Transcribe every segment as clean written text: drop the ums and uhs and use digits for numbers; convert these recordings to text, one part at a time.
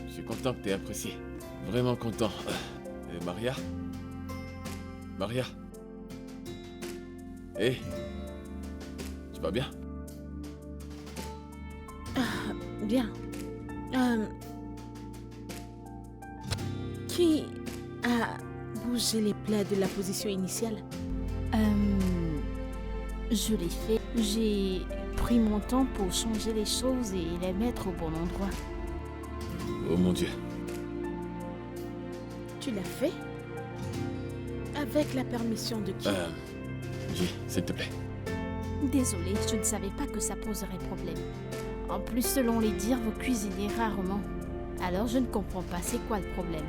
Je suis content que t'aies apprécié. Vraiment content. Et Maria? Maria? Hé? Tu vas bien? Bien. Qui a bougé les plats de la position initiale? Je l'ai fait. J'ai pris mon temps pour changer les choses et les mettre au bon endroit. Oh mon Dieu. Tu l'as fait? Avec la permission de qui? J, s'il te plaît. Désolée, je ne savais pas que ça poserait problème. En plus, selon les dires, vous cuisinez rarement. Alors je ne comprends pas, c'est quoi le problème?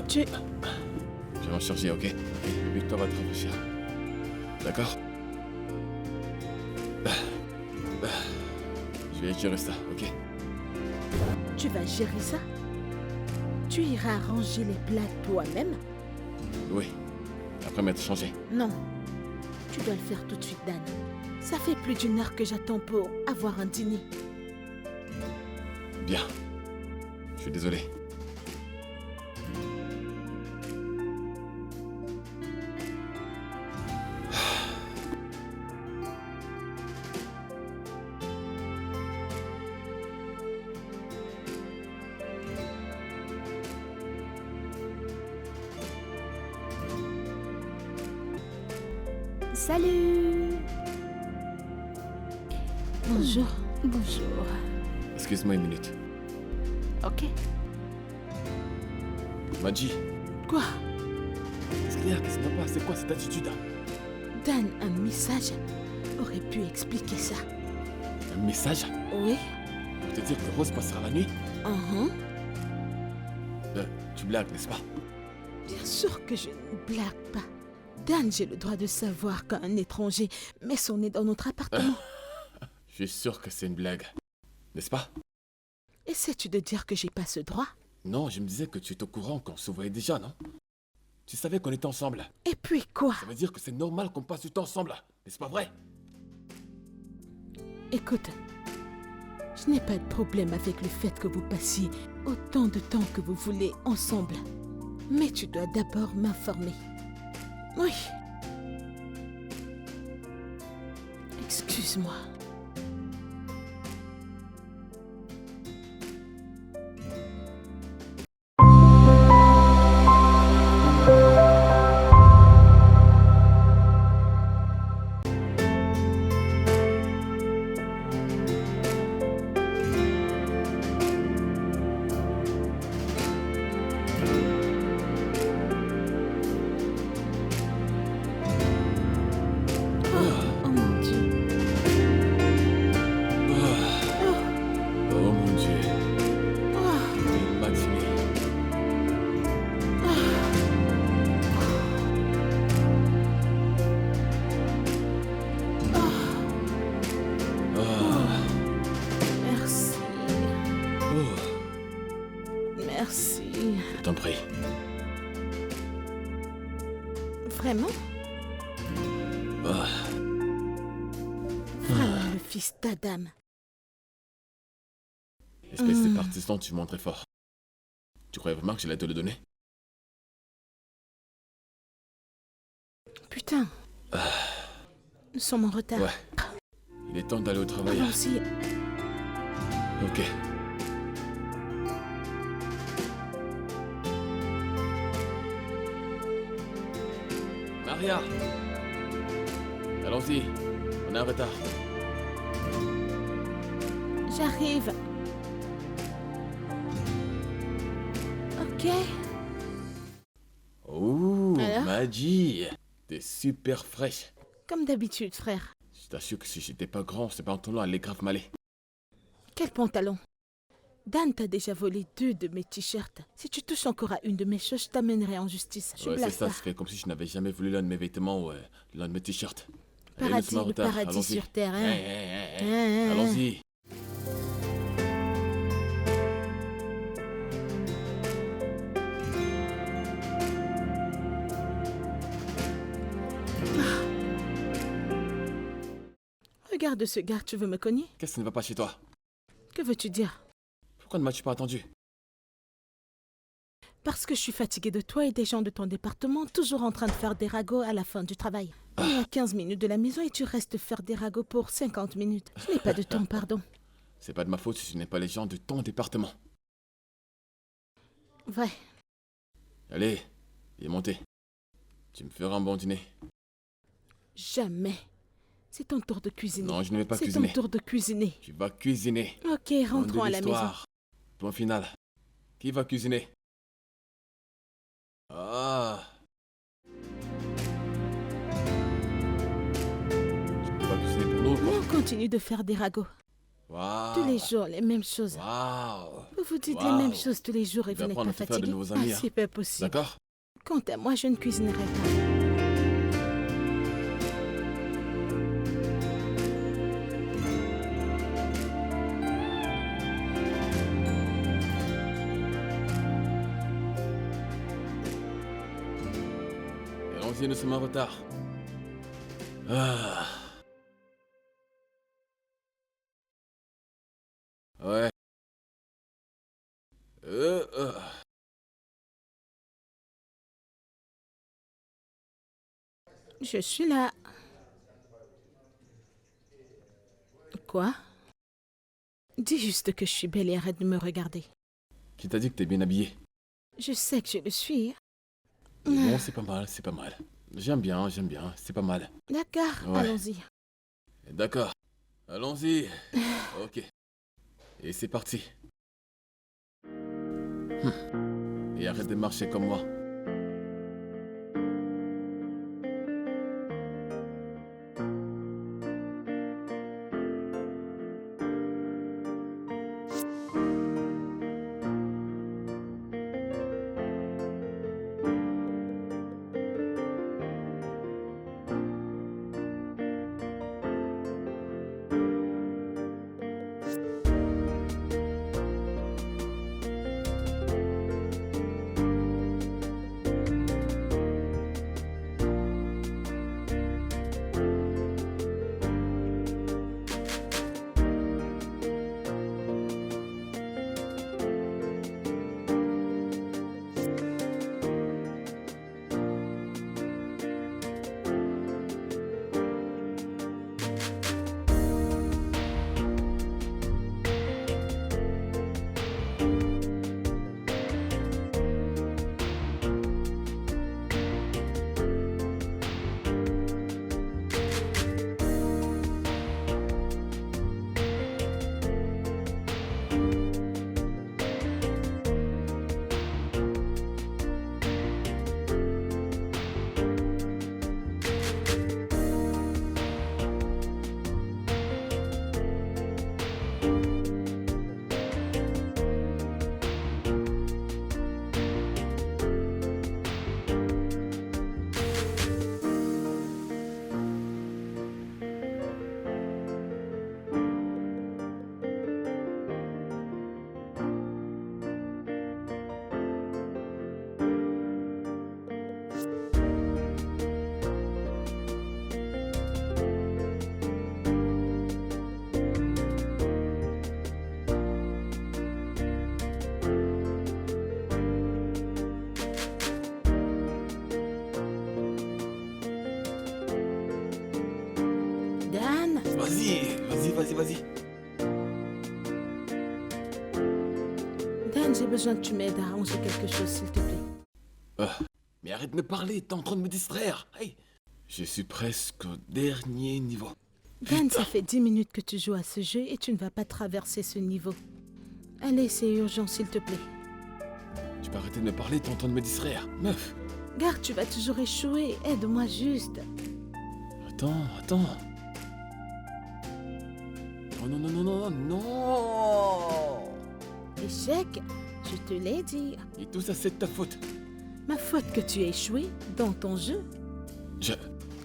Tu... Je vais m'en charger, ok? Victor va te réfléchir. D'accord? Je vais gérer ça, ok? Tu vas gérer ça? Tu iras ranger les plats toi-même? Oui. Après m'être changé. Non. Tu dois le faire tout de suite, Dan. Ça fait plus d'1 heure que j'attends pour avoir un dîner. Bien. Je suis désolé. Salut! Bonjour. Bonjour. Excuse-moi une minute. Ok. Madji, Quoi? qu'est-ce qu'il y a? Qu'est-ce qui va pas? C'est quoi cette attitude? Dan, un message aurait pu expliquer ça. Un message? Oui? Pour te dire que Rose passera la nuit? Tu blagues, n'est-ce pas? Bien sûr que je ne blague pas. Dan, j'ai le droit de savoir quand un étranger met son nez dans notre appartement. Je suis sûr que c'est une blague. N'est-ce pas? Essaies-tu de dire que j'ai pas ce droit? Non, je me disais que tu étais au courant qu'on se voyait déjà, non? Tu savais qu'on était ensemble. Et puis quoi? Ça veut dire que c'est normal qu'on passe du temps ensemble. N'est-ce pas vrai? Écoute, je n'ai pas de problème avec le fait que vous passiez autant de temps que vous voulez ensemble. Mais tu dois d'abord m'informer. Oui. Excuse-moi. Oh mon Dieu. Oh mon Dieu. Oh, Une matinée. merci. Oh, Merci. je t'en prie. Vraiment? Vraiment le fils d'Adam. Espèce de partisan, tu montres très fort. Tu croyais vraiment que j'allais te le donner? Putain. Nous sommes en retard. Ouais. Il est temps d'aller au travail. Allons-y. Ok. Maria! Allons-y. On est en retard. J'arrive. Ok. Oh, Alors? Madji! T'es super fraîche. Comme d'habitude, frère. Je t'assure que si j'étais pas grand, ce pantalon allait grave m'aller. Quel pantalon? Dan t'a déjà volé 2 de mes t-shirts. Si tu touches encore à une de mes choses, je t'amènerai en justice. Je Ouais, blague c'est ça, pas. ça fait comme si je n'avais jamais voulu l'un de mes vêtements ou l'un de mes t-shirts. Allez, Paradis, nous sommes en le retard, paradis allons-y. sur terre, hein. Hey. Allons-y. Regarde ce gars, tu veux me cogner? Qu'est-ce qui ne va pas chez toi? Que veux-tu dire? Pourquoi ne m'as-tu pas attendu? Parce que je suis fatiguée de toi et des gens de ton département, toujours en train de faire des ragots à la fin du travail. On est à 15 minutes de la maison et tu restes faire des ragots pour 50 minutes. Je n'ai pas de temps, pardon. C'est pas de ma faute si je n'ai pas les gens de ton département. Ouais. Allez, viens monter. Tu me feras un bon dîner. Jamais. C'est ton tour de cuisiner. Non, je ne vais pas C'est cuisiner. ton tour de cuisiner. Tu vas cuisiner. Ok, rentrons à la maison. Point final. Qui va cuisiner? Ah. Tu peux pas cuisiner pour nous, quoi. On continue de faire des ragots. Waouh. Tous les jours, les mêmes choses. Waouh. Vous vous dites Wow. les mêmes choses tous les jours et Je vais vous n'êtes apprendre pas à te faire de fatigué. nouveaux amis, hein. C'est pas possible. D'accord? Quant à moi, je ne cuisinerai pas. Allons-y, nous sommes en retard. Ah. Ouais. Euh. Je suis là. Quoi? Dis juste que je suis belle et arrête de me regarder. Qui t'a dit que t'es bien habillé? Je sais que je le suis. Mais bon, c'est pas mal, c'est pas mal. J'aime bien, c'est pas mal. D'accord, Ouais. allons-y. D'accord. Allons-y. Ok. Et c'est parti. Et arrête de marcher comme moi. Dan, Vas-y. Dan, j'ai besoin que tu m'aides à ranger quelque chose, s'il te plaît. Mais arrête de me parler, t'es en train de me distraire. Hey. Je suis presque au dernier niveau. Dan, ça fait 10 minutes que tu joues à ce jeu et tu ne vas pas traverser ce niveau. Allez, c'est urgent, s'il te plaît. Tu peux arrêter de me parler, t'es en train de me distraire. Meuf. Garde, tu vas toujours échouer. Aide-moi juste. Attends. Non. Échec, je te l'ai dit. Et tout ça, c'est de ta faute. Ma faute que tu aies échoué dans ton jeu.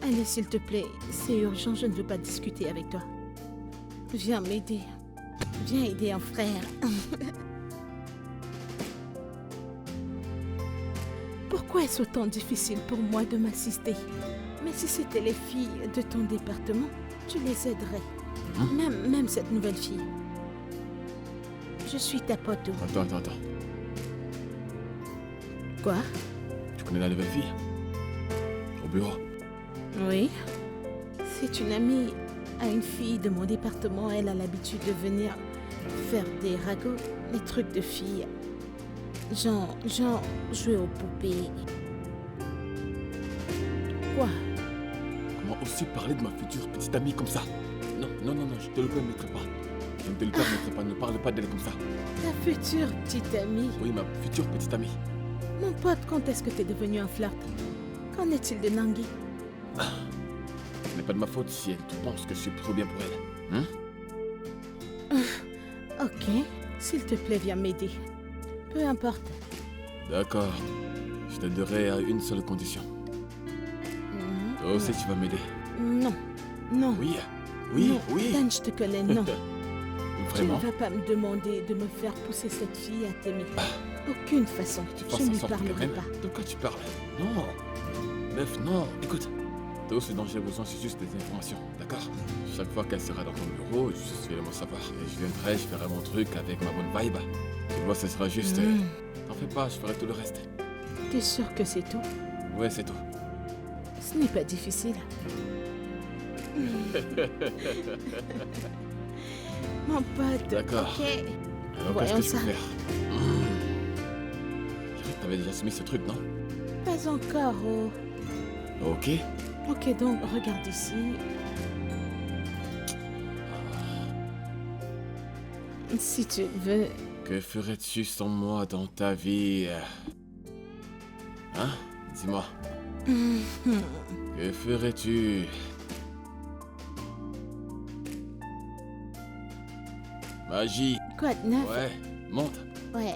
Allez, s'il te plaît, c'est urgent, je ne veux pas discuter avec toi. Viens m'aider. Viens aider un frère. Pourquoi est-ce autant difficile pour moi de m'assister? Mais si c'était les filles de ton département, tu les aiderais. Même cette nouvelle fille. Je suis ta pote. Attends. Quoi? Tu connais la nouvelle fille? Au bureau? Oui. C'est une amie à une fille de mon département. Elle a l'habitude de venir faire des ragots, des trucs de filles. Genre jouer aux poupées. Quoi? Comment aussi parler de ma future petite amie comme ça? Non, je te le permettrai pas. Je ne te le permettrai pas, ne parle pas d'elle comme ça. Ta future petite amie? Oui, ma future petite amie. Mon pote, quand est-ce que t'es devenu un flirt? Qu'en est-il de Nangui? Ce n'est pas de ma faute si elle pense que je suis trop bien pour elle. Ok, s'il te plaît, viens m'aider. Peu importe. D'accord. Je t'aiderai à une seule condition. Toi aussi, tu vas m'aider. Non. Oui. Non, Dan, je te connais, non. Vraiment? Tu ne vas pas me demander de me faire pousser cette fille à t'aimer. Aucune façon. Tu Je fasses ne en lui sorte quand parlerai même. pas. De quoi tu parles? Non. Meuf, non. Écoute. Toi, ce dont j'ai besoin, c'est juste des informations, d'accord? Chaque fois qu'elle sera dans ton bureau, je vais le savoir. Et je viendrai, je ferai mon truc avec ma bonne vibe. Tu vois, ce sera juste... T'en fais pas, je ferai tout le reste. T'es sûr que c'est tout? Ouais, c'est tout. Ce n'est pas difficile. Mon pote. D'accord. Ok. Alors, Voyons qu'est-ce que ça. je peux faire? Je crois que t'avais déjà soumis ce truc, non? Pas encore. Oh. Ok. Ok, donc regarde ici. Si tu veux. Que ferais-tu sans moi dans ta vie? Hein? Dis-moi. Que ferais-tu? Magie. Quoi de neuf? Ouais, monte. Ouais.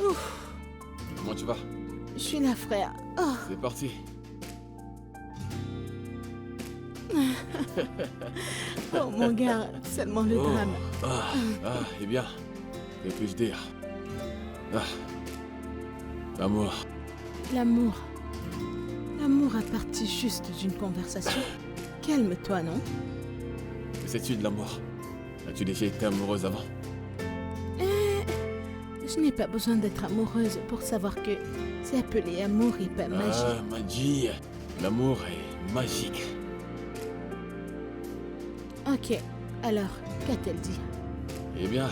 Ouf. Comment tu vas? Je suis là, frère. Oh. C'est parti. Oh mon gars, seulement le drame. Eh bien, que puis-je dire? L'amour. L'amour. L'amour a parti juste d'une conversation. Calme-toi, non? Que sais-tu de l'amour? As-tu déjà été amoureuse avant? Je n'ai pas besoin d'être amoureuse pour savoir que c'est appelé amour et pas magie. Magie. L'amour est magique. Ok, alors, qu'a-t-elle dit? Eh bien,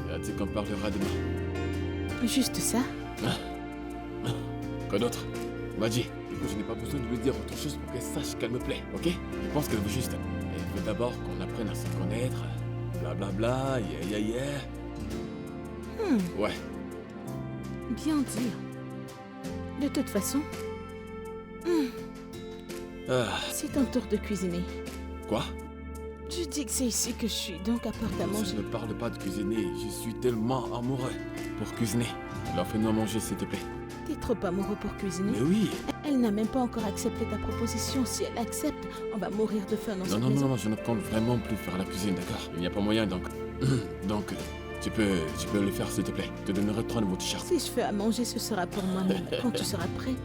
elle a dit qu'on parlera demain. Juste ça? Quoi d'autre? Magie. Écoute, je n'ai pas besoin de lui dire autre chose pour qu'elle sache qu'elle me plaît, ok? Je pense qu'elle veut juste... Elle veut d'abord qu'on apprenne à se connaître. Blablabla, yeah. Ouais. Bien dire. De toute façon, c'est ton tour de cuisiner. Quoi? Je dis que c'est ici que je suis, donc apporte à Je manger. ne parle pas de cuisiner, je suis tellement amoureux pour cuisiner. Alors fais-nous à manger, s'il te plaît. T'es trop amoureux pour cuisiner? Mais oui. Elle n'a même pas encore accepté ta proposition. Si elle accepte, on va mourir de faim dans cette maison. Non, je ne compte vraiment plus faire la cuisine, d'accord? Il n'y a pas moyen, donc... donc, tu peux le faire, s'il te plaît. Je te donnerai 3 nouveaux t-shirts. Si je fais à manger, ce sera pour moi-même. Quand tu seras prêt,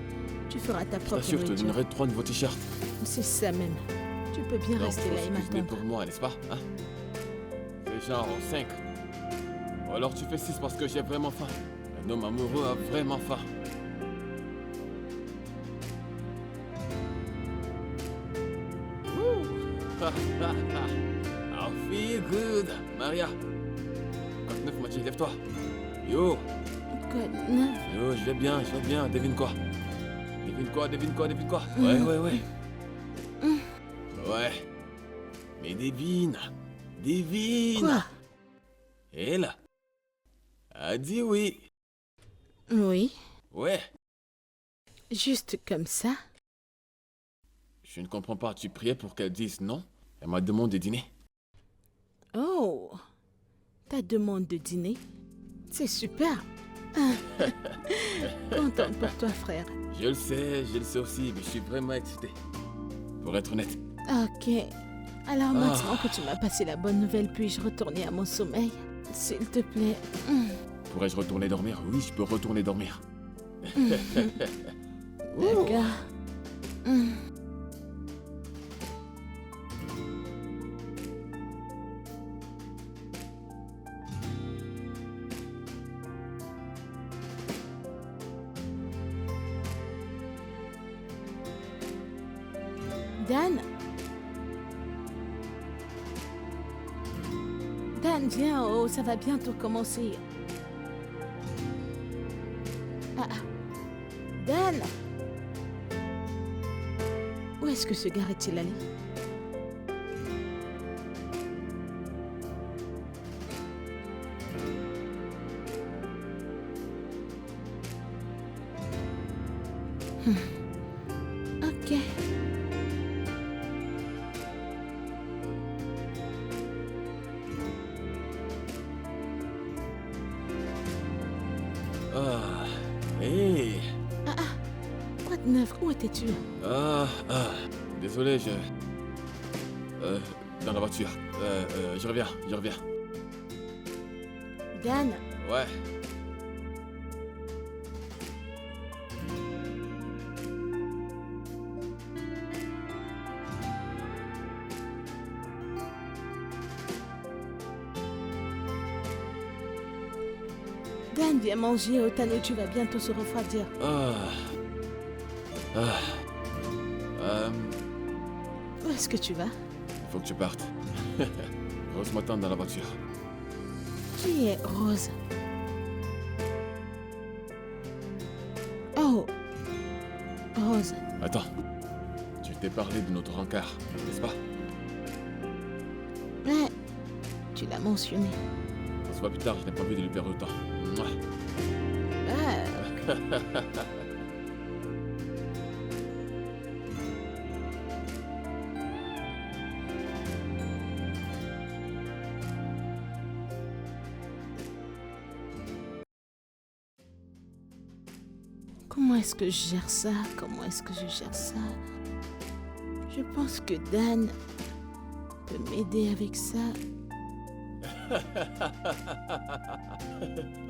tu feras ta Je propre t'assure, je te nourriture. donnerai 3 nouveaux t-shirts. C'est ça même. Tu peux bien Donc, rester là et faut se cuisiner m'attendre. pour moi, n'est-ce pas? Hein? C'est genre 5. Ou alors tu fais 6 parce que j'ai vraiment faim. Un homme amoureux a vraiment faim. I feel good. Maria. 49, Mathieu, lève-toi. Yo, Quoi de neuf? yo, je vais bien. Devine quoi? Ouais. Ouais. Mais devine. Quoi? Elle a dit oui. Oui, Ouais. juste comme ça. Je ne comprends pas. Tu priais pour qu'elle dise non? Elle m'a demandé de dîner. Oh, ta demande de dîner, c'est super. Contente pour toi, frère. Je le sais aussi, mais je suis vraiment excité. Pour être honnête. Ok, alors maintenant que tu m'as passé la bonne nouvelle, puis-je retourner à mon sommeil? S'il te plaît. Pourrais-je retourner dormir? Oui, je peux retourner dormir. D'accord. Dan? Dan, viens, oh, ça va bientôt commencer. Ah, Dan? Où est-ce que ce gars est-il allé? Ok. Ah, hé. Quoi de neuf? Où étais-tu? Désolé, dans la voiture. Je reviens. Dan? Ouais. Dan, viens manger, Otano, tu vas bientôt se refroidir. Où est-ce que tu vas? Il faut que tu partes. Rose m'attend dans la voiture. Qui est Rose? Oh, Rose. Attends. Tu t'es parlé de notre rencard, n'est-ce pas? Ouais, tu l'as mentionné. On se voit plus tard, je n'ai pas envie de lui perdre le temps. Mouah. Ah, comment est-ce que je gère ça? Je pense que Dan peut m'aider avec ça.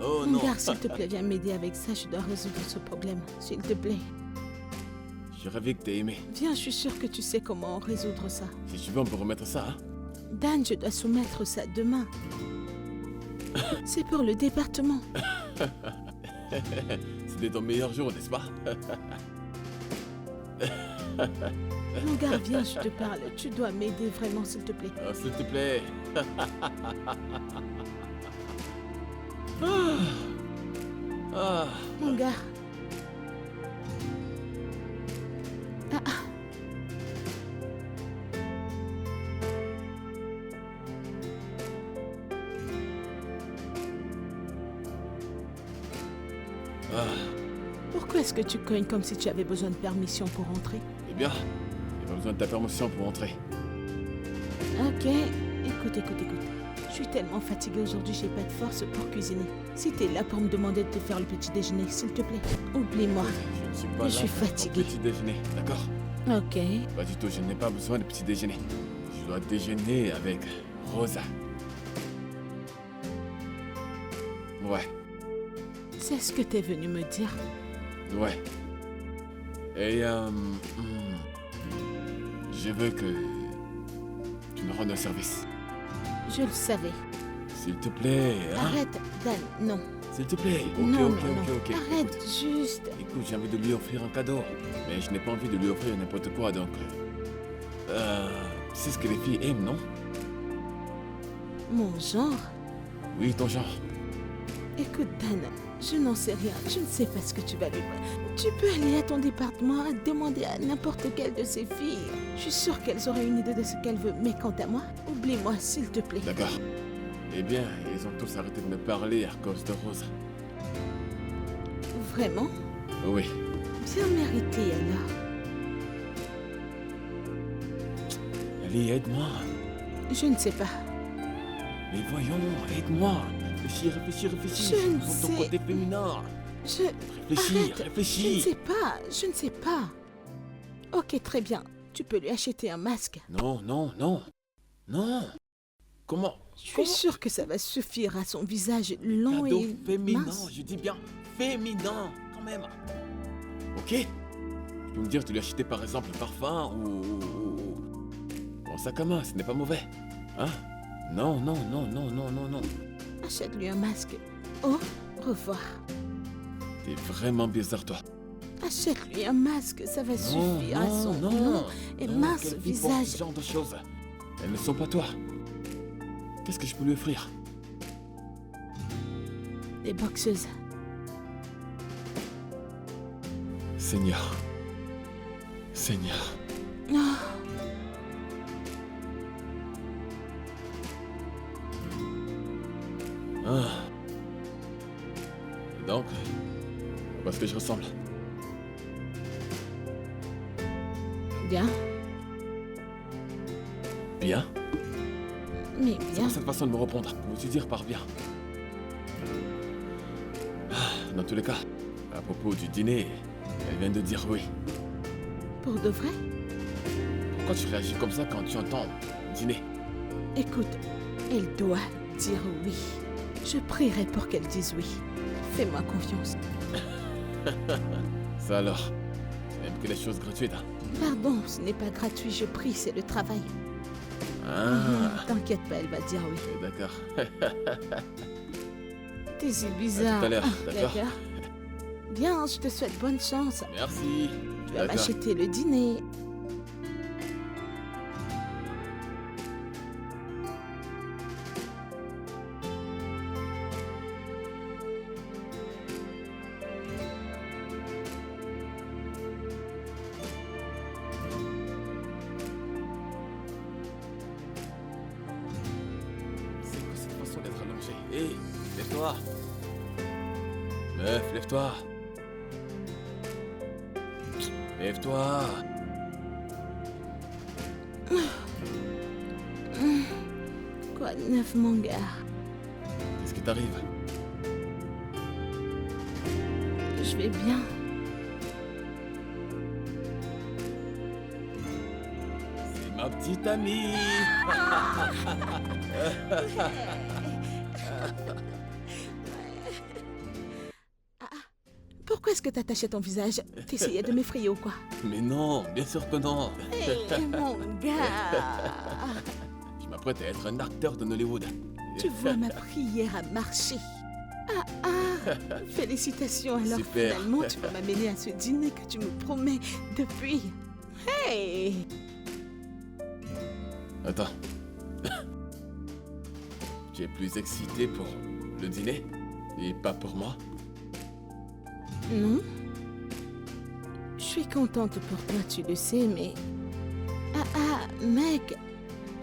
Oh Mon non. gars, s'il te plaît, viens m'aider avec ça. Je dois résoudre ce problème. S'il te plaît. J'ai rêvé que t'aies aimé. Viens, je suis sûre que tu sais comment résoudre ça. Si tu veux, on peut remettre ça, hein? Dan, je dois soumettre ça demain. C'est pour le département. C'était ton meilleur jour, n'est-ce pas? Mon gars, viens, je te parle. Tu dois m'aider vraiment, s'il te plaît. Oh, s'il te plaît. Mon gars. Pourquoi est-ce que tu cognes comme si tu avais besoin de permission pour entrer? Eh bien, j'ai pas besoin de ta permission pour entrer. Ok, écoute. Je suis tellement fatiguée aujourd'hui, j'ai pas de force pour cuisiner. Si t'es là pour me demander de te faire le petit déjeuner, s'il te plaît, oublie-moi. Je ne suis pas là Je suis pour ton fatiguée. petit déjeuner, d'accord? Ok. Pas du tout, je n'ai pas besoin de petit déjeuner. Je dois déjeuner avec Rosa. Ouais, C'est ce que t'es venu me dire. ouais. Et je veux que tu me rendes un service. Je le savais. S'il te plaît, hein? Arrête, Dan, non. S'il te plaît. Ok, Non. ok. Arrête, juste. Écoute, j'ai envie de lui offrir un cadeau. Mais je n'ai pas envie de lui offrir n'importe quoi, donc... c'est ce que les filles aiment, non? Mon genre. Oui, ton genre. Écoute, Dan, je n'en sais rien. Je ne sais pas ce que tu vas lui faire. Tu peux aller à ton département et demander à n'importe quelle de ces filles. Je suis sûre qu'elles auraient une idée de ce qu'elles veulent. Mais quant à moi, oublie-moi, s'il te plaît. D'accord. Eh bien, ils ont tous arrêté de me parler à cause de Rosa. Vraiment? Oui. Bien mérité, alors. Allez, aide-moi. Je ne sais pas. Mais voyons, aide-moi. Réfléchis. Je ne Ton sais- côté féminin. Arrête. Réfléchis. Je ne sais pas. Ok, très bien. Tu peux lui acheter un masque. Non. Comment Je suis sûre que ça va suffire à son visage long Cadeau et féminin, mince. je dis bien féminin, quand même. Ok. Tu peux me dire, tu lui as acheté par exemple un parfum ou un sac à main, ce n'est pas mauvais. Hein? Non, non, non, non, non, non, non. Achète-lui un masque. Au revoir. T'es vraiment bizarre, toi. Achète-lui un masque, ça va suffire à son long et mince quelle fille porte visage. ce genre de choses. Elles ne sont pas toi. Qu'est-ce que je peux lui offrir? Des boxeuses. Seigneur. Seigneur. Oh, Ah. Donc, à ce que je ressemble. bien, Bien? mais C'est bien. quoi cette façon de me répondre? Veux-tu dire par bien? Dans tous les cas, à propos du dîner, elle vient de dire oui. Pour de vrai? Pourquoi tu réagis comme ça quand tu entends dîner? Écoute, elle doit dire oui. Je prierai pour qu'elle dise oui. Fais-moi confiance. Ça alors, tu n'aimes que les choses gratuites, hein? Pardon, ce n'est pas gratuit, je prie, c'est le travail. Ah, T'inquiète pas, elle va dire oui. d'accord. T'es si bizarre. À tout à l'heure, Ah, d'accord. Bien, je te souhaite bonne chance. Merci. Tu vas D'accord. m'acheter le dîner. C'est quoi cette façon d'être allongé? Hé, lève-toi. Meuf, lève-toi. Lève-toi. Quoi de neuf, mon gars? Qu'est-ce qui t'arrive? Je vais bien. C'est ma petite amie. Pourquoi est-ce que t'attachais ton visage? T'essayais de m'effrayer ou quoi? Mais non, bien sûr que non. Hé, mon gars! Je m'apprête à être un acteur de Hollywood. Tu vois ma prière à marcher. Félicitations alors, Super. finalement, tu vas m'amener à ce dîner que tu me promets depuis. Hey! Attends. Tu es plus excité pour le dîner et pas pour moi? Non? Je suis contente pour toi, tu le sais, mais... mec!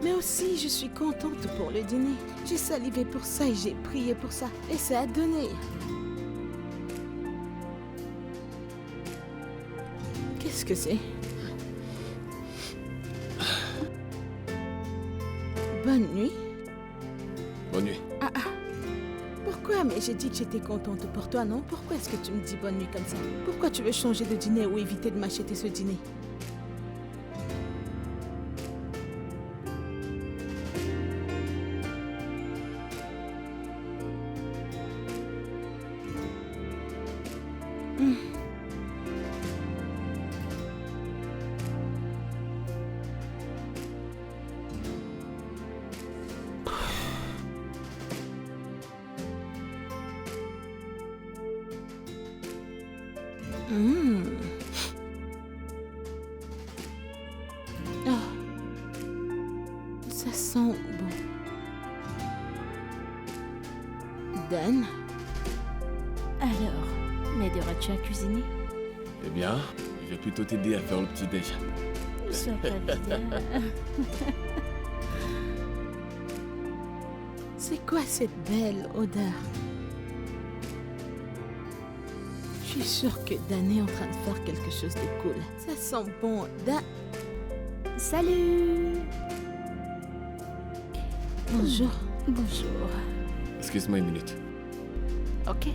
Mais aussi, je suis contente pour le dîner. J'ai salivé pour ça et j'ai prié pour ça. Et ça a donné. Qu'est-ce que c'est? Bonne nuit. Bonne nuit. Pourquoi? Mais j'ai dit que j'étais contente pour toi, non? Pourquoi est-ce que tu me dis bonne nuit comme ça? Pourquoi tu veux changer de dîner ou éviter de m'acheter ce dîner? Oh. Ça sent bon. Dan? Alors, m'aideras-tu à cuisiner? Eh bien, je vais plutôt t'aider à faire le petit-déj. Sois pas bizarre. C'est quoi cette belle odeur? Je suis sûre que Dan est en train de faire quelque chose de cool. Ça sent bon. Dan... Salut! Bonjour. Bonjour. Excuse-moi une minute. Ok.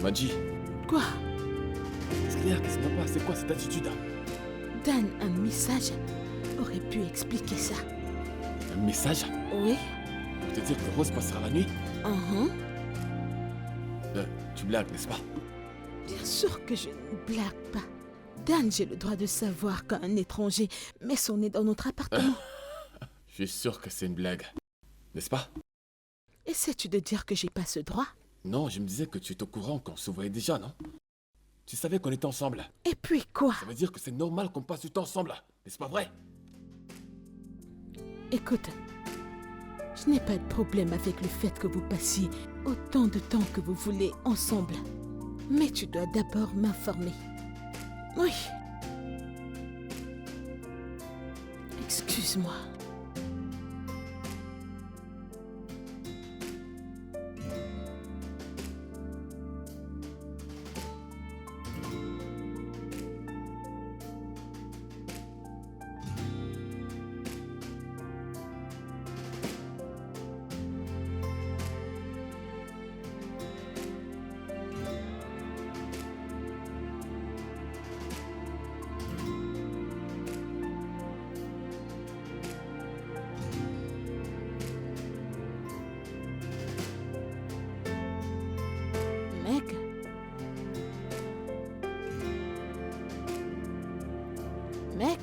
Madji, Quoi? qu'est-ce qu'il y a? Qu'est-ce qu'il n'y a pas? C'est quoi cette attitude? Dan, un message aurait pu expliquer ça. Un message Oui. pour te dire que Rose passera la nuit? Uh-huh. Tu blagues, n'est-ce pas? Bien sûr que je ne blague pas. Dan, j'ai le droit de savoir quand un étranger met son nez dans notre appartement. Je suis sûr que c'est une blague. N'est-ce pas? Essaies-tu de dire que j'ai pas ce droit? Non, je me disais que tu étais au courant qu'on se voyait déjà, non? Tu savais qu'on était ensemble. Et puis quoi? Ça veut dire que c'est normal qu'on passe du temps ensemble. N'est-ce pas vrai? Écoute, je n'ai pas de problème avec le fait que vous passiez autant de temps que vous voulez ensemble. Mais tu dois d'abord m'informer. Oui. Excuse-moi. Meg? Meg?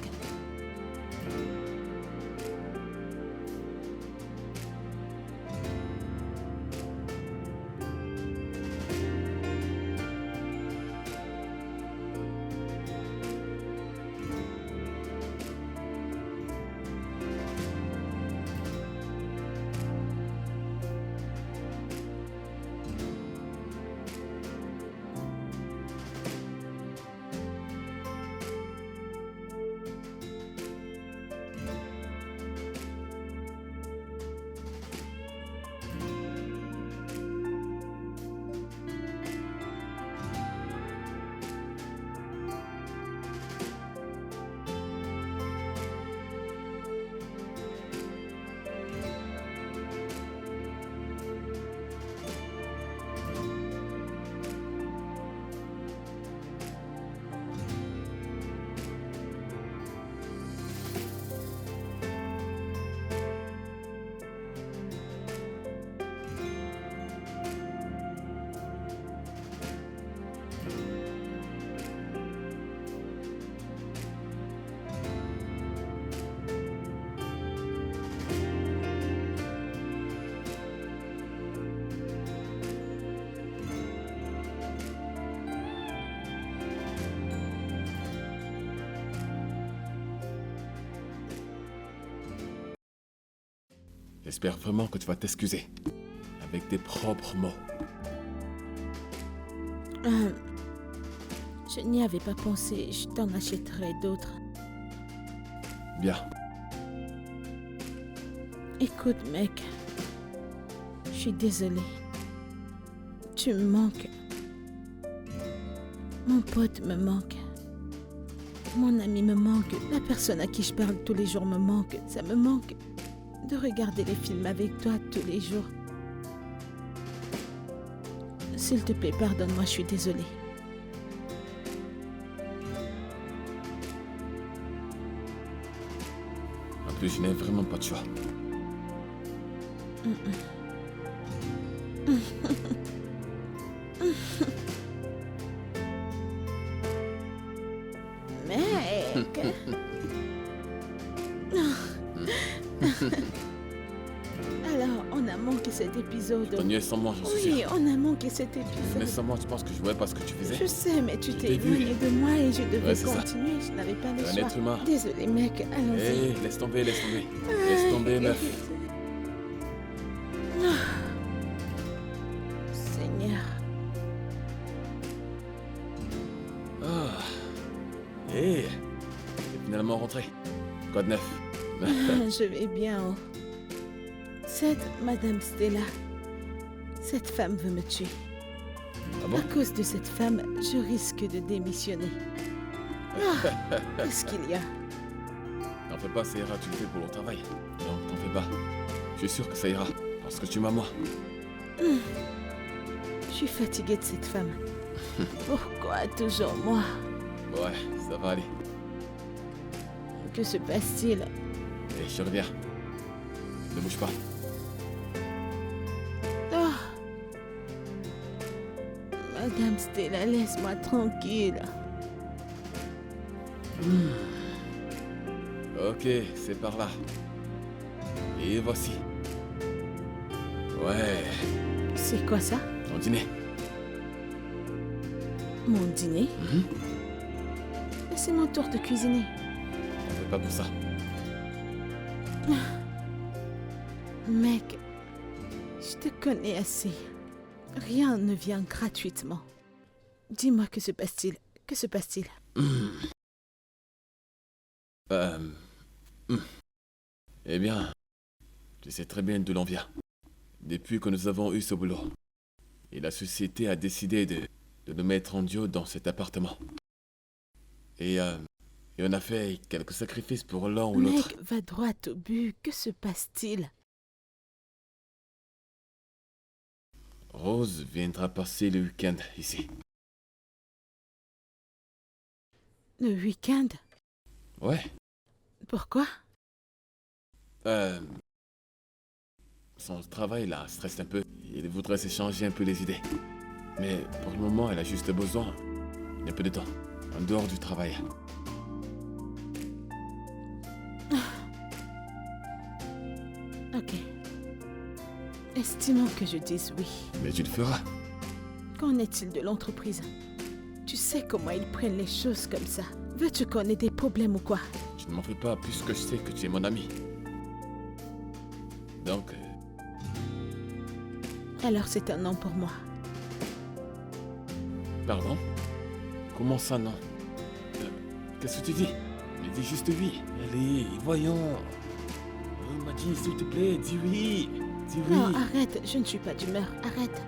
J'espère vraiment que tu vas t'excuser. Avec tes propres mots. Je n'y avais pas pensé. Je t'en achèterai d'autres. Bien. Écoute, mec. Je suis désolée. Tu me manques. Mon pote me manque. Mon ami me manque. La personne à qui je parle tous les jours me manque. Ça me manque de regarder les films avec toi tous les jours. S'il te plaît, pardonne-moi, je suis désolée. En plus, je n'ai vraiment pas de choix. Mec. Alors, on a manqué cet épisode. T'ennuies sans moi, je suis Oui, sûr. on a manqué cet Mais épisode. sans moi, tu penses que je voyais pas ce que tu faisais? Je sais, mais tu Je t'es t'ai vu. éloigné de moi et je devais Ouais, c'est ça. continuer. Je n'avais pas le Un choix. être humain. Désolée, mec. Allons-y. Hé, laisse tomber, laisse tomber. Laisse tomber, meuf. Seigneur. Ah. Hé, t'es finalement rentré. Quoi de neuf? Je vais bien. Oh. Cette Madame Stella, cette femme veut me tuer. Ah bon? À cause de cette femme, je risque de démissionner. Qu'est-ce qu'il y a? T'en fais pas, ça ira, tu le fais pour le travail. Donc t'en fais pas. Je suis sûr que ça ira. Parce que tu m'as moi. Je suis fatiguée de cette femme. Pourquoi toujours moi? Ouais, ça va aller. Que se passe-t-il? Et je reviens. Ne bouge pas. Ah. Madame Stella, laisse-moi tranquille. Ok, c'est par là. Et voici. Ouais, C'est quoi ça? ton dîner. Mon dîner? C'est mon tour de cuisiner. On fait pas pour ça. Mec, je te connais assez. Rien ne vient gratuitement. Dis-moi, que se passe-t-il? Que se passe-t-il? Eh bien, tu sais très bien d'où l'on vient. Depuis que nous avons eu ce boulot. Et la société a décidé de nous mettre en duo dans cet appartement. Et on a fait quelques sacrifices pour l'un ou l'autre. Mec, va droit au but. Que se passe-t-il? Rose viendra passer le week-end ici. Le week-end? Ouais. Pourquoi? Son travail la stresse un peu. Il voudrait s'échanger un peu les idées. Mais pour le moment, elle a juste besoin d'un peu de temps, en dehors du travail. Ok. Estimons que je dise oui. Mais tu le feras. Qu'en est-il de l'entreprise? Tu sais comment ils prennent les choses comme ça. Veux-tu qu'on ait des problèmes ou quoi? Tu ne m'en fais pas puisque je sais que tu es mon ami. Donc, Alors c'est un non pour moi. pardon? Comment ça, non? Qu'est-ce que tu dis? Mais dis juste oui. Allez, voyons. Maddy, s'il te plaît, dis oui. Dis oui. Non, arrête, je ne suis pas d'humeur. Arrête.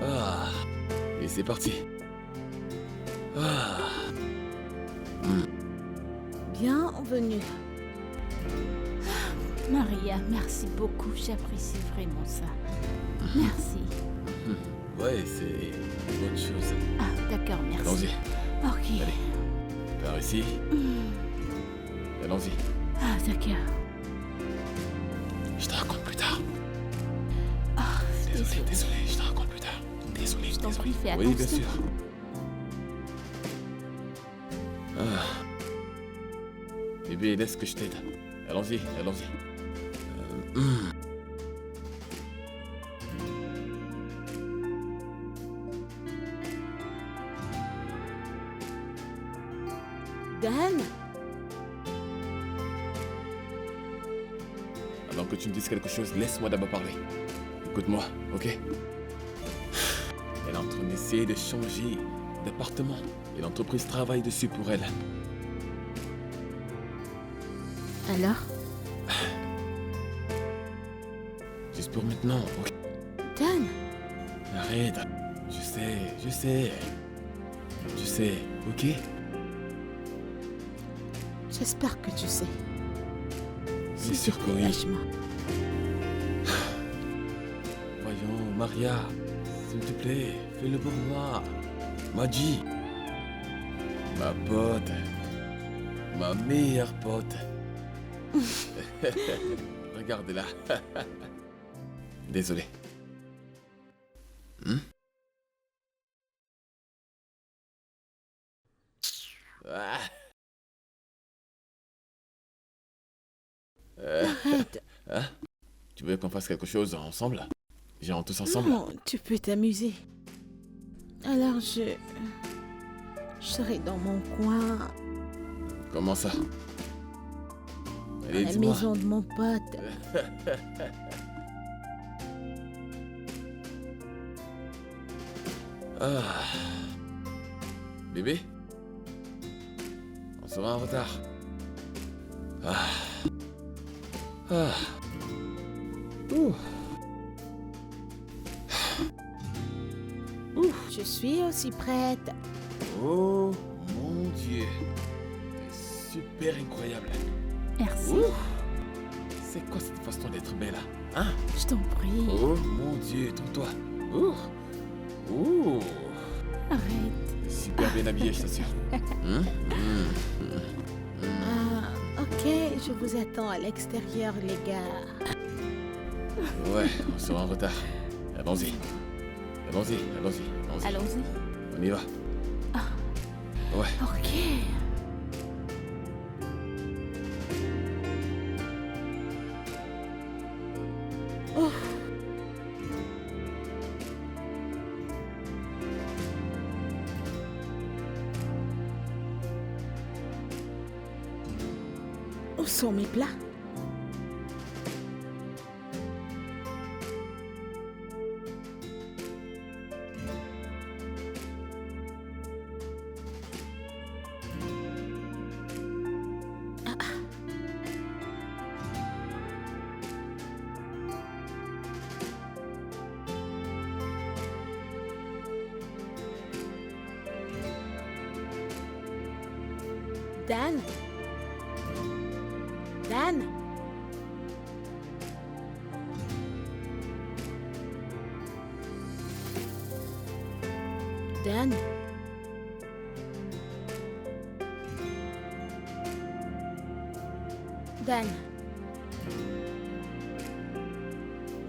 Ah. Et c'est parti. Ah. Bienvenue. Maria, merci beaucoup, j'apprécie vraiment ça. Merci. Ouais, c'est une bonne chose. Ah, d'accord, merci. Allons-y. Ok. Allez. Par ici. Allons-y. Ah, d'accord. Je te raconte plus tard. Ah, Désolé, je te raconte plus tard. Désolé, Je t'en désolé. prie, fais Oui, bien attention. sûr. Bébé, laisse que je t'aide. Allons-y, allons-y. Dan? Avant que tu me dises quelque chose, laisse-moi d'abord parler. Écoute-moi, ok? Elle est en train d'essayer de changer d'appartement. Et l'entreprise travaille dessus pour elle. Alors? Juste pour maintenant, ok? Dan? Arrête. Je sais, ok? J'espère que tu sais. Bien sûr que oui. Lâche-moi. Voyons, Maria, s'il te plaît, fais-le pour moi. Maddy, ma pote, ma meilleure pote. Regarde-la. Désolé. Ah. Arrête. Tu veux qu'on fasse quelque chose ensemble? Genre tous ensemble? Non, tu peux t'amuser. Alors je serai dans mon coin, Comment ça? à Allez, la dis-moi. maison de mon pote. Ah. Bébé? On sera en retard. Ah. Ah. Ouh. Je suis aussi prête. Oh mon Dieu. C'est super incroyable. Merci. Ouh. C'est quoi cette façon d'être belle là? Hein? Je t'en prie. Oh mon Dieu, tourne-toi. Ouh. Ouh. Arrête. Super bien habillé, je t'assure. je vous attends à l'extérieur, les gars. Ouais, on sera en retard. Allons-y. Allons-y. Allons-y. On y va. Ouais. Ok. Oh. Où sont mes plats? Dan? Dan? Dan? Dan?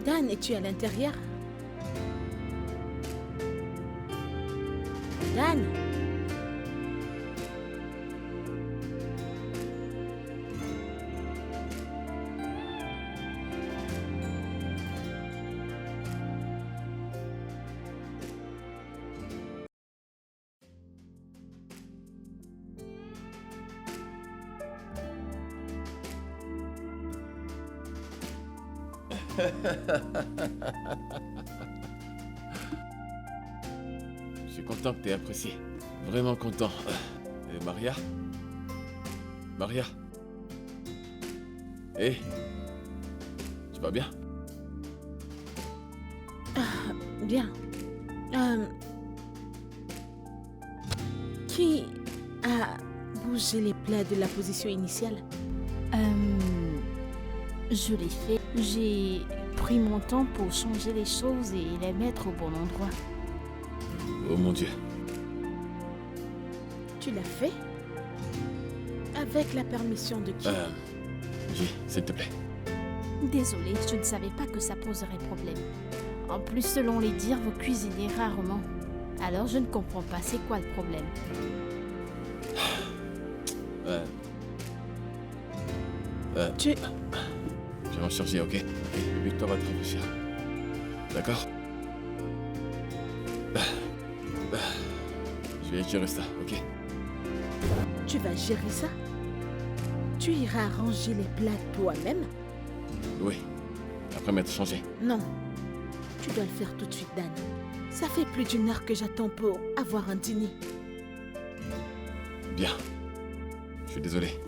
Dan, es-tu à l'intérieur? Dan? Je suis content que t'aies apprécié. Vraiment content. Et Maria? Maria? Hé? Tu vas bien? Bien. Qui a bougé les plats de la position initiale? Je l'ai fait. J'ai pris mon temps pour changer les choses et les mettre au bon endroit. Oh mon Dieu. Tu l'as fait? Avec la permission de qui? J, s'il te plaît. Désolée, je ne savais pas que ça poserait problème. En plus, selon les dires, vous cuisinez rarement. Alors je ne comprends pas, c'est quoi le problème? Tu... Je vais m'en charger, ok? Ok, Victor va te réfléchir. D'accord? Je vais gérer ça, ok? Tu vas gérer ça? Tu iras ranger les plats toi-même? Oui. Après m'être changé. Non. Tu dois le faire tout de suite, Dan. Ça fait plus d'1 heure que j'attends pour avoir un dîner. Bien. Je suis désolé.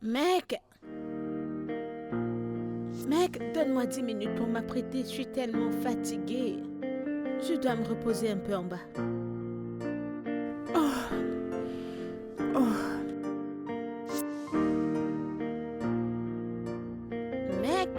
Mec! Mec, donne-moi 10 minutes pour m'apprêter. Je suis tellement fatiguée. Je dois me reposer un peu en bas. Mec!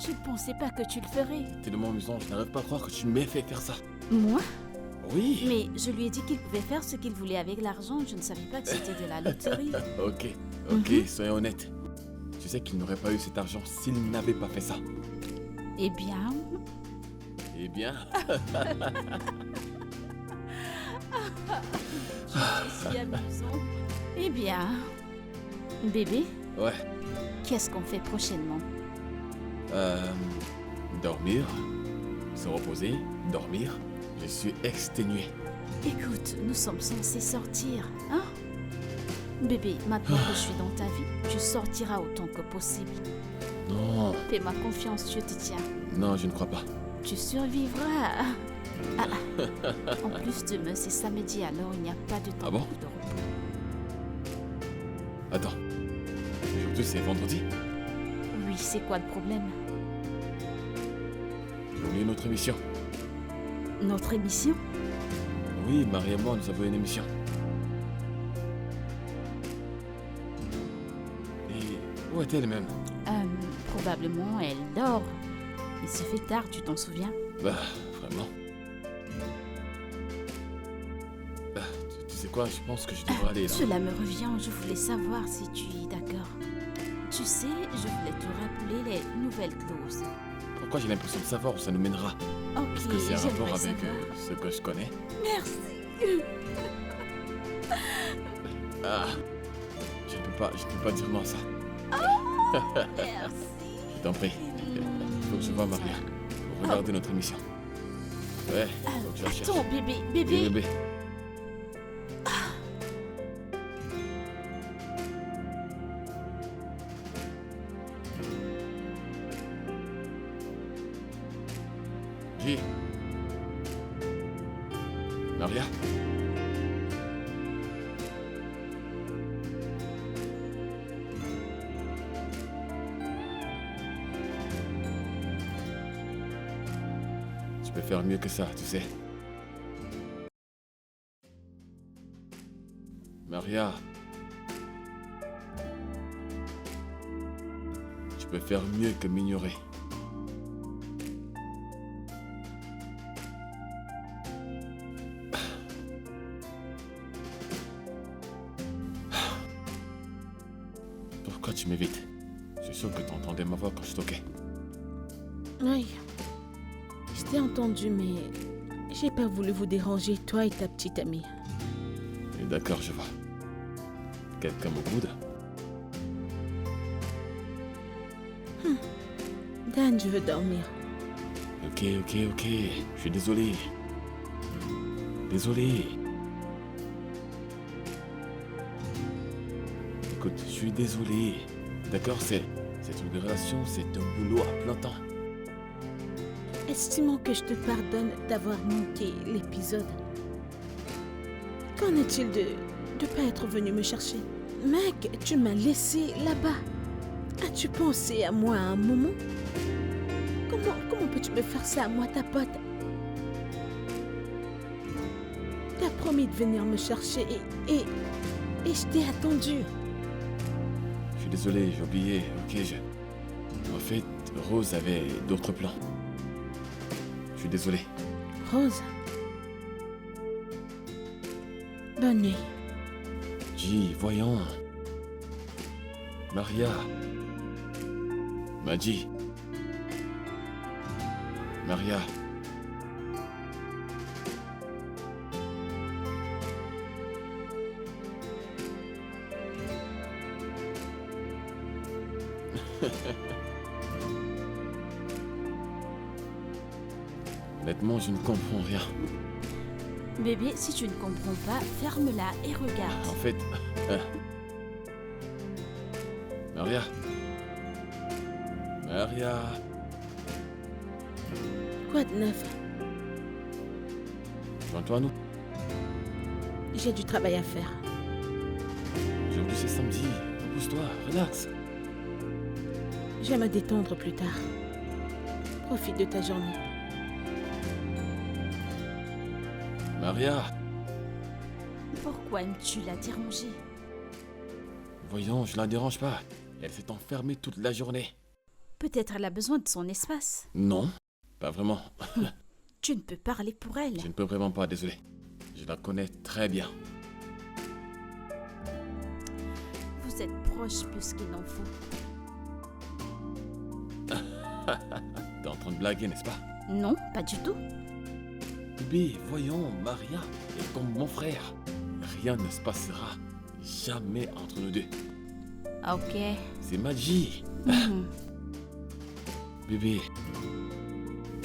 Je ne pensais pas que tu le ferais. Tellement amusant, je n'arrive pas à croire que tu m'aies fait faire ça. Moi? Oui. Mais je lui ai dit qu'il pouvait faire ce qu'il voulait avec l'argent. Je ne savais pas que c'était de la loterie. Ok, soyons honnêtes. Tu sais qu'il n'aurait pas eu cet argent s'il n'avait pas fait ça. Eh bien... Eh bien, C'est si amusant. Eh bien... Bébé, ouais. qu'est-ce qu'on fait prochainement? Dormir, se reposer, dormir. Je suis exténué. Écoute, nous sommes censés sortir, hein? Bébé, maintenant que je suis dans ta vie, tu sortiras autant que possible. Non, Fais-moi confiance, je te tiens. non, je ne crois pas. Tu survivras. En plus, demain, c'est samedi, alors il n'y a pas de temps Ah bon? de repos. Attends. Aujourd'hui, c'est vendredi. Oui, c'est quoi le problème? J'ai oublié notre émission. Notre émission? Oui, Marie et moi, nous avons une émission. Et où est-elle même? Probablement, elle dort. Il se fait tard, tu t'en souviens? Bah, vraiment. Tu sais quoi, je pense que je devrais aller là. Cela me revient, je voulais savoir si tu es d'accord. Tu sais, je voulais te rappeler les nouvelles clauses. Pourquoi j'ai l'impression de savoir où ça nous mènera? Ok, Est-ce que c'est un rapport j'aimerais avec savoir. ce que je connais? Merci. Ah, je ne peux pas dire non à ça. Merci. Je t'en prie. Il faut que je voie Maria pour regarder notre émission. Ouais, faut que je la cherche. Attends, bébé, Oui, bébé. bébé. J. Maria. Je peux faire mieux que ça, tu sais. Maria. Tu peux faire mieux que m'ignorer. Pourquoi tu m'évites? Je suis sûr que tu entendais ma voix quand je toquais. Oui. Je t'ai entendu, mais j'ai pas voulu vous déranger, toi et ta petite amie. Et d'accord, je vois. Quelqu'un me boude? Dan, je veux dormir. Ok. Je suis désolé. Désolé. Écoute, je suis désolé. D'accord, c'est une relation, c'est un boulot à plein temps. Estimons que je te pardonne d'avoir manqué l'épisode. Qu'en est-il de ne pas être venu me chercher? Mec, tu m'as laissé là-bas. As-tu pensé à moi à un moment? Comment peux-tu me faire ça à moi, ta pote? T'as promis de venir me chercher et je t'ai attendu. Je suis désolé, j'ai oublié. Ok, En fait, Rose avait d'autres plans. Je suis désolé. Rose. Bonne nuit. J, voyons. Maria. Maji. Maria. Honnêtement, je ne comprends rien. Bébé, si tu ne comprends pas, ferme-la et regarde. En fait... Maria. Maria. Quoi de neuf? Joins-toi à nous. J'ai du travail à faire. Aujourd'hui c'est samedi. Repose-toi, relax. Je vais me détendre plus tard. Profite de ta journée. Maria. Pourquoi aimes-tu la déranger? Voyons, je la dérange pas. Elle s'est enfermée toute la journée. Peut-être elle a besoin de son espace. Non, pas vraiment. Tu ne peux parler pour elle. Je ne peux vraiment pas, désolé. Je la connais très bien. Vous êtes proches plus qu'il n'en faut. T'es en train de blaguer, n'est-ce pas? Non, pas du tout. Bébé, voyons, Maria est comme mon frère. Rien ne se passera jamais entre nous deux. Ok. C'est magie. Mhm. Bébé,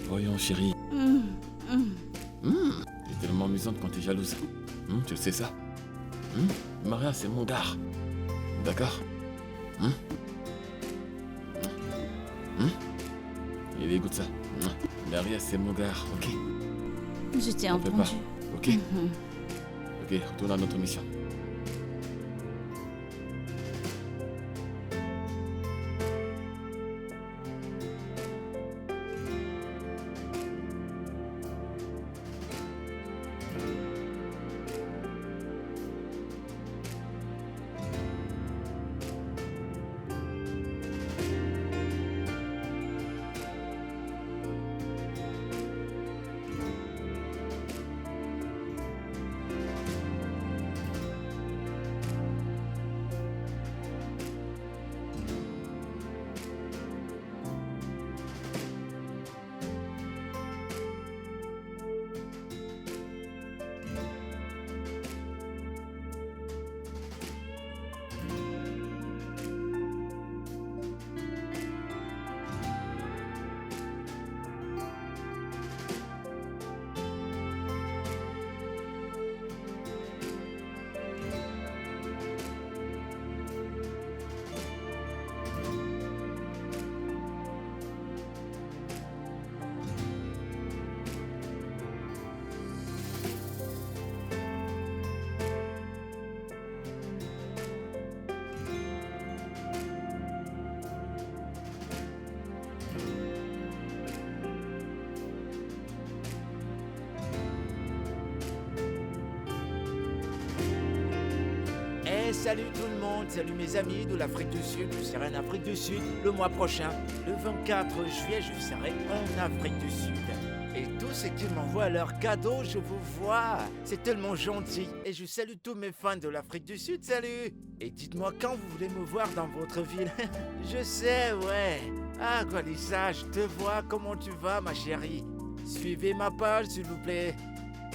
voyons, chérie. T'es tellement amusante quand t'es jalouse. Tu le sais ça? Maria, c'est mon gars. D'accord? Il écoute ça. Maria, c'est mon gars, ok? Je t'ai T'en fais entendu. pas, ok? Mhm. Ok, retourne à notre mission. Salut tout le monde, salut mes amis de l'Afrique du Sud, je serai en Afrique du Sud le mois prochain. Le 24 juillet, je serai en Afrique du Sud. Et tous ceux qui m'envoient leurs cadeaux, je vous vois. C'est tellement gentil. Et je salue tous mes fans de l'Afrique du Sud, salut. Et dites-moi quand vous voulez me voir dans votre ville. Je sais, ouais. Ah, Gwalissa, je te vois, comment tu vas ma chérie? Suivez ma page s'il vous plaît.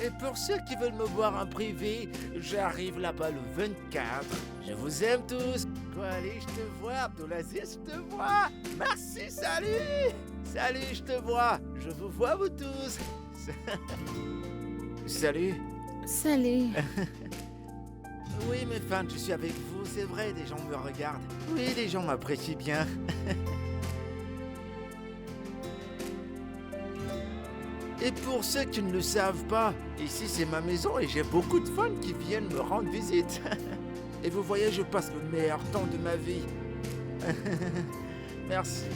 Et pour ceux qui veulent me voir en privé, j'arrive là-bas le 24. Je vous aime tous. Quoi, allez, je te vois, Abdelaziz, je te vois. Merci, salut. Salut, je te vois. Je vous vois, vous tous. Salut. Salut. Oui, mes fans, je suis avec vous. C'est vrai, des gens me regardent. Oui, les gens m'apprécient bien. Et pour ceux qui ne le savent pas, ici c'est ma maison et j'ai beaucoup de fans qui viennent me rendre visite. Et vous voyez, je passe le meilleur temps de ma vie. Merci.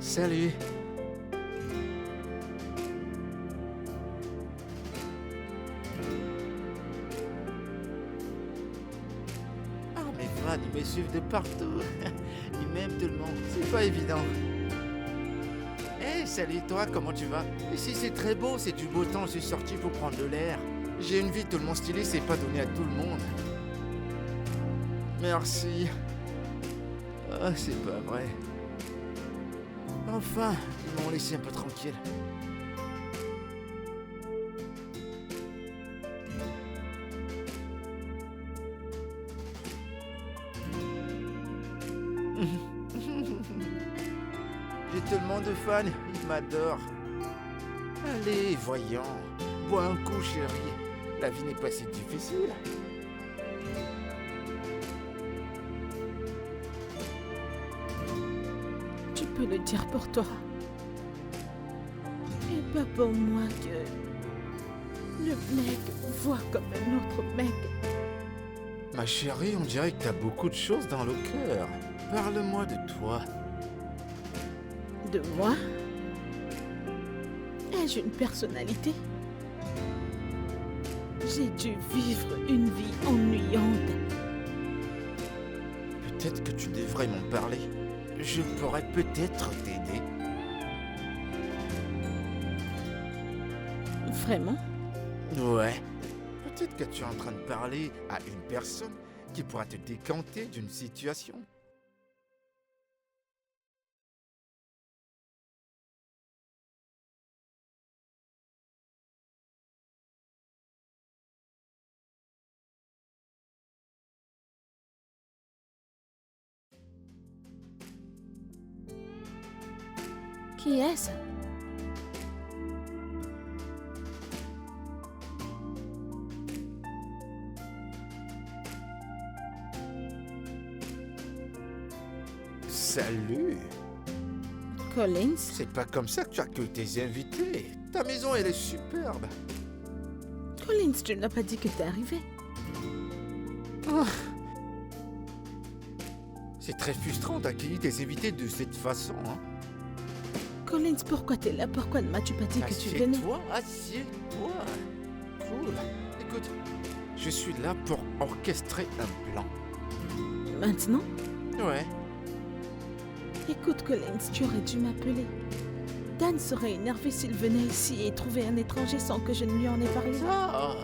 Salut. Ah, mes fans, ils me suivent de partout. Ils m'aiment tellement, c'est pas évident. Hey, salut toi, comment tu vas? Ici c'est très beau, c'est du beau temps, je suis sorti pour prendre de l'air. J'ai une vie tellement stylée, c'est pas donné à tout le monde. Merci. Ah, c'est pas vrai. Enfin, ils m'ont laissé un peu tranquille. J'ai tellement de fans, ils m'adorent. Allez, voyons. Bois un coup, chérie. La vie n'est pas si difficile. Tu peux le dire pour toi. Et pas pour moi que le mec voit comme un autre mec. Ma chérie, on dirait que t'as beaucoup de choses dans le cœur. Parle-moi de toi. De moi? Ai-je une personnalité? J'ai dû vivre une vie ennuyante. Peut-être que tu devrais m'en parler. Je pourrais peut-être t'aider. Vraiment? Ouais. Peut-être que tu es en train de parler à une personne qui pourra te décanter d'une situation. Qui est-ce? Salut! Collins? C'est pas comme ça que tu accueilles tes invités. Ta maison, elle est superbe. Collins, tu n'as pas dit que t'es arrivé. C'est très frustrant d'accueillir tes invités de cette façon, hein. Collins, pourquoi t'es là? Pourquoi ne m'as-tu pas dit que tu venais? Assieds-toi. Cool. Écoute, je suis là pour orchestrer un plan. Maintenant? Ouais. Écoute, Collins, tu aurais dû m'appeler. Dan serait énervé s'il venait ici et trouvait un étranger sans que je ne lui en ai parlé. Ah!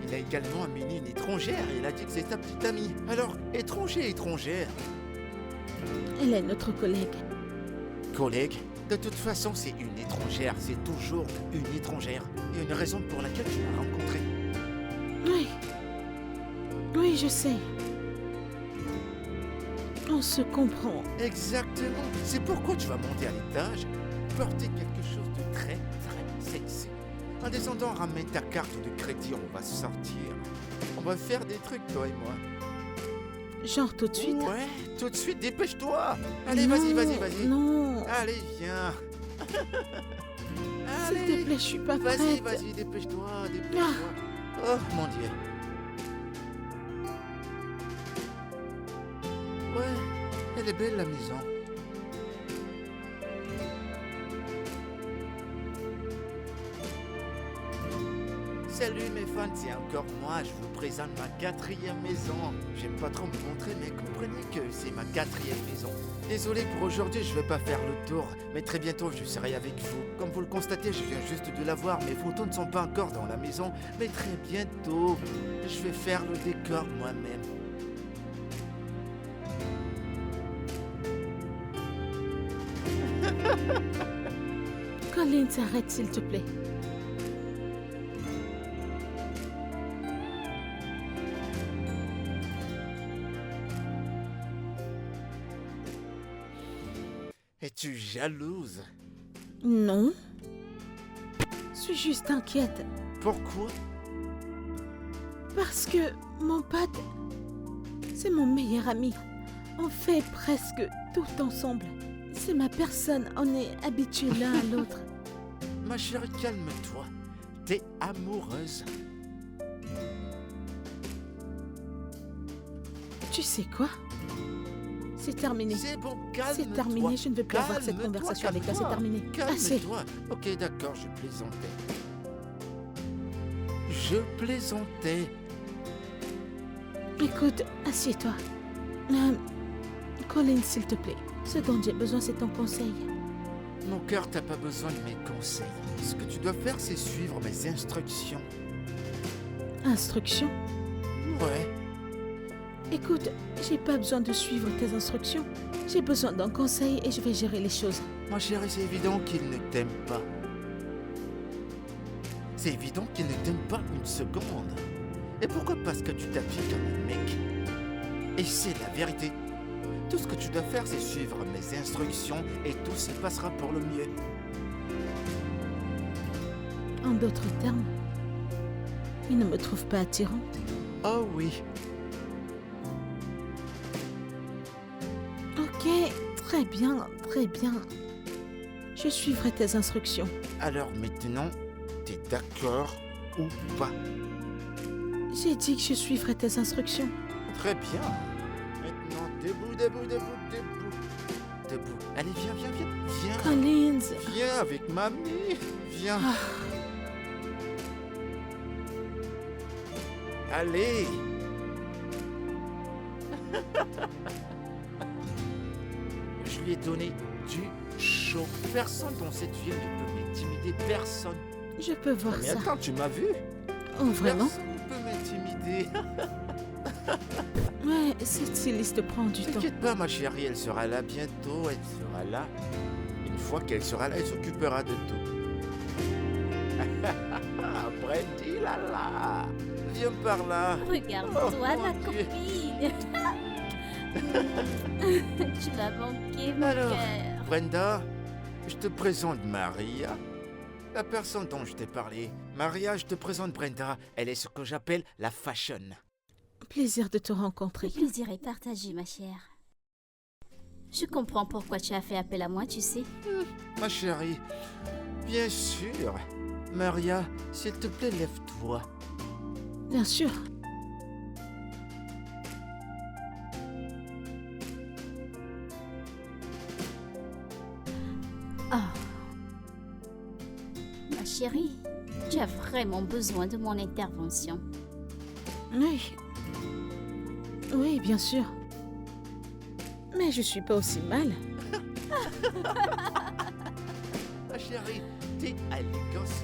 Il a également amené une étrangère et il a dit que c'est ta petite amie. Alors, étranger, étrangère. Elle est notre collègue. Collègue, de toute façon, c'est une étrangère. C'est toujours une étrangère. Il y a une raison pour laquelle tu l'as rencontrée. Oui. Oui, je sais. On se comprend. Exactement. C'est pourquoi tu vas monter à l'étage, porter quelque chose de très, très sexy. En descendant, ramène ta carte de crédit, on va sortir. On va faire des trucs, toi et moi. Genre tout de suite? Ouais, tout de suite, dépêche-toi. Allez, Non, vas-y. Non. Allez, viens. S'il te plaît, je suis pas prête. Vas-y, dépêche-toi. Oh, mon Dieu. Ouais, elle est belle, la maison. Salut mes fans, c'est encore moi, je vous présente ma 4e maison. J'aime pas trop me montrer, mais comprenez que c'est ma 4e maison. Désolé pour aujourd'hui, je vais pas faire le tour, mais très bientôt je serai avec vous. Comme vous le constatez, je viens juste de la voir, mes photos ne sont pas encore dans la maison, mais très bientôt, je vais faire le décor moi-même. Collins, arrête s'il te plaît. Es-tu jalouse? Non. Je suis juste inquiète. Pourquoi? Parce que mon pote, c'est mon meilleur ami. On fait presque tout ensemble. C'est ma personne, on est habitués l'un à l'autre. Ma chérie, calme-toi. T'es amoureuse. Tu sais quoi? C'est terminé. C'est bon, calme-toi. C'est terminé, je ne veux plus avoir cette conversation avec toi, c'est terminé. Assez. Calme-toi. Ok, d'accord, je plaisantais. Je plaisantais. Écoute, assieds-toi. Colin, s'il te plaît. Ce dont j'ai besoin, c'est ton conseil. Mon cœur, t'as pas besoin de mes conseils. Ce que tu dois faire, c'est suivre mes instructions. Instructions? Ouais. Écoute, j'ai pas besoin de suivre tes instructions. J'ai besoin d'un conseil et je vais gérer les choses. Ma chérie, c'est évident qu'il ne t'aime pas. C'est évident qu'il ne t'aime pas une seconde. Et pourquoi? Parce que tu t'habilles comme un mec. Et c'est la vérité. Tout ce que tu dois faire, c'est suivre mes instructions et tout se passera pour le mieux. En d'autres termes, il ne me trouve pas attirante. Oh oui. Ok, très bien, très bien. Je suivrai tes instructions. Alors maintenant, t'es d'accord ou pas? J'ai dit que je suivrai tes instructions. Très bien. Maintenant, debout, debout, debout, debout. Debout. Allez, viens, viens, viens. Viens. Collins. Viens avec mamie. Viens. Je lui ai donné du chaud. Personne dans cette ville ne peut m'intimider. Personne. Je peux voir Mais ça. attends, tu m'as vu? Oh, vraiment? Personne ne peut m'intimider. Ouais, cette styliste prend du temps. T'inquiète pas, ma chérie, elle sera là bientôt. Elle sera là. Une fois qu'elle sera là, elle s'occupera de tout. Brandy, là là. Viens par là. Regarde-toi, Oh, la mon Dieu. copine. Tu m'as manqué, mon Alors, cœur. Brenda, je te présente Maria. La personne dont je t'ai parlé. Maria, je te présente Brenda. Elle est ce que j'appelle la fashion. Plaisir de te rencontrer. Le plaisir est partagé, ma chère. Je comprends pourquoi tu as fait appel à moi, tu sais. Ma chérie, bien sûr. Maria, s'il te plaît, lève-toi. Bien sûr. Oh. Ma chérie, tu as vraiment besoin de mon intervention. Oui. Oui, bien sûr. Mais je suis pas aussi mal. Ma chérie, t'es élégance.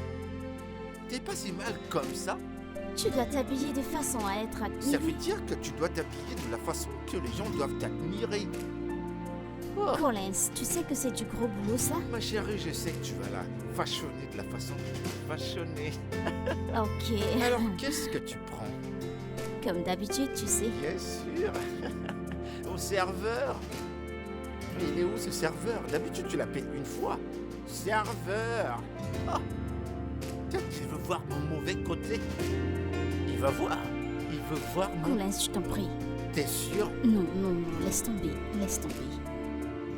T'es pas si mal comme ça. Tu dois t'habiller de façon à être Ça admirée. veut dire que tu dois t'habiller de la façon que les gens doivent t'admirer. Oh, Collins, tu sais que c'est du gros boulot, ça? ma chérie, je sais que tu vas la façonner de la façon que tu veux façonner. Ok. Alors, qu'est-ce que tu prends? Comme d'habitude, tu sais. Bien sûr. Au serveur. Mais il est où ce serveur? D'habitude, tu l'appelles une fois. Serveur. Oh. Tiens, il veut voir mon mauvais côté. Il va voir. Il veut voir mon... Collins, je t'en prie. T'es sûr? Non, non, non, laisse tomber, laisse tomber.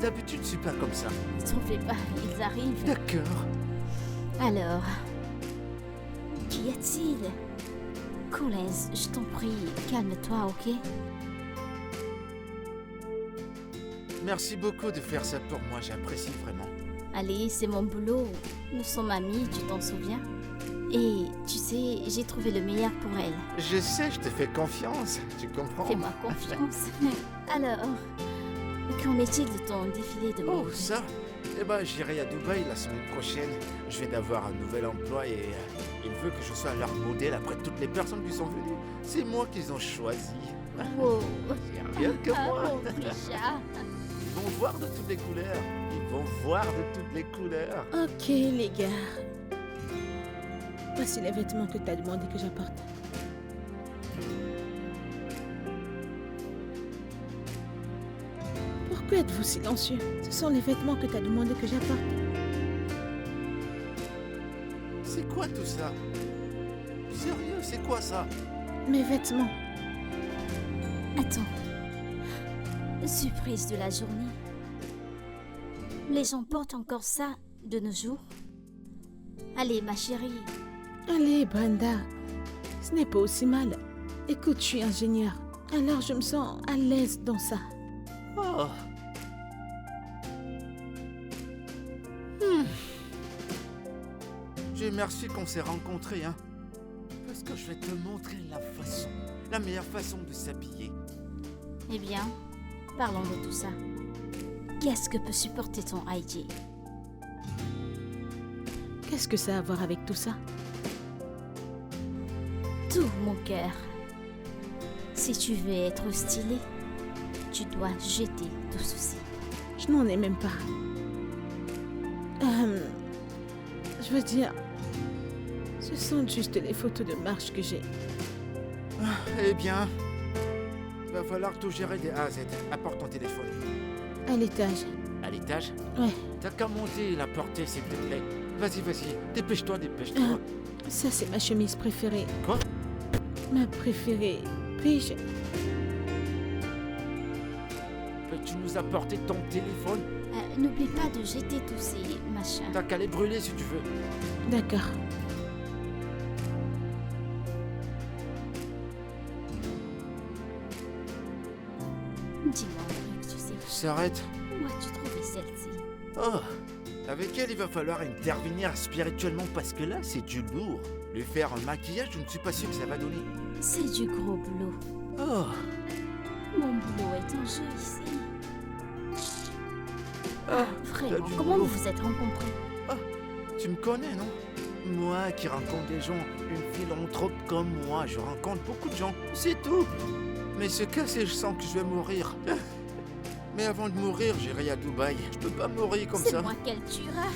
D'habitude, c'est pas comme ça. T'en fais pas, ils arrivent. D'accord. Alors, qu'y a-t-il? Collins, je t'en prie, calme-toi, ok? Merci beaucoup de faire ça pour moi, j'apprécie vraiment. Allez, c'est mon boulot. Nous sommes amis, tu t'en souviens? Et tu sais, j'ai trouvé le meilleur pour elle. Je sais, je te fais confiance, tu comprends? Fais-moi confiance. Alors, qu'en est-il de ton défilé de Oh, mode? ça? Eh ben, j'irai à Dubaï la semaine prochaine. Je viens d'avoir un nouvel emploi et il veut que je sois leur modèle après toutes les personnes qui sont venues. C'est moi qu'ils ont choisi. Wow. C'est rien que Ah, moi. mon petit chat. Ils vont voir de toutes les couleurs. Ils vont voir de toutes les couleurs. Ok, les gars. Voici les vêtements que tu as demandé que j'apporte. Pourquoi êtes-vous silencieux? Ce sont les vêtements que tu as demandé que j'apporte. C'est quoi tout ça? Sérieux, c'est quoi ça? Mes vêtements. Attends. Surprise de la journée. Les gens portent encore ça de nos jours. Allez, ma chérie. Allez, Brenda. Ce n'est pas aussi mal. Écoute, je suis ingénieur. Alors je me sens à l'aise dans ça. Oh. Dieu merci qu'on s'est rencontrés, hein. Parce que je vais te montrer la meilleure façon de s'habiller. Eh bien, parlons de tout ça. Qu'est-ce que peut supporter ton IG? Qu'est-ce que ça a à voir avec tout ça? Tout, mon cœur. Si tu veux être stylé, tu dois jeter tout ceci. Je n'en ai même pas. Je veux dire, ce sont juste les photos de marche que j'ai. Eh bien, il va falloir tout gérer des A à Z. Apporte ton téléphone. À l'étage. À l'étage? Ouais, T'as qu'à monter et la porter, s'il te plaît. Vas-y, vas-y. Dépêche-toi, dépêche-toi. ça c'est ma chemise préférée. Quoi? Ma préférée. Puis-je... Peux-tu nous apporter ton téléphone? N'oublie pas de jeter tous ces machins. T'as qu'à les brûler si tu veux. D'accord. Dis-moi un truc, tu sais. S'arrête. Moi, tu trouvais celle-ci. Oh, avec elle, il va falloir intervenir spirituellement parce que là, c'est du lourd. Lui faire un maquillage, je ne suis pas sûr que ça va donner. C'est du gros boulot. Oh, Mon boulot danger ici. Ah, Vraiment, t'as du comment boulot. vous vous êtes rencontrés? Tu me connais, non? Moi qui rencontre des gens, une philanthrope comme moi, je rencontre beaucoup de gens, c'est tout. Mais ce cas, c'est je sens que je vais mourir. Mais avant de mourir, j'irai à Dubaï. Je peux pas mourir comme C'est ça. moi qu'elle tuera.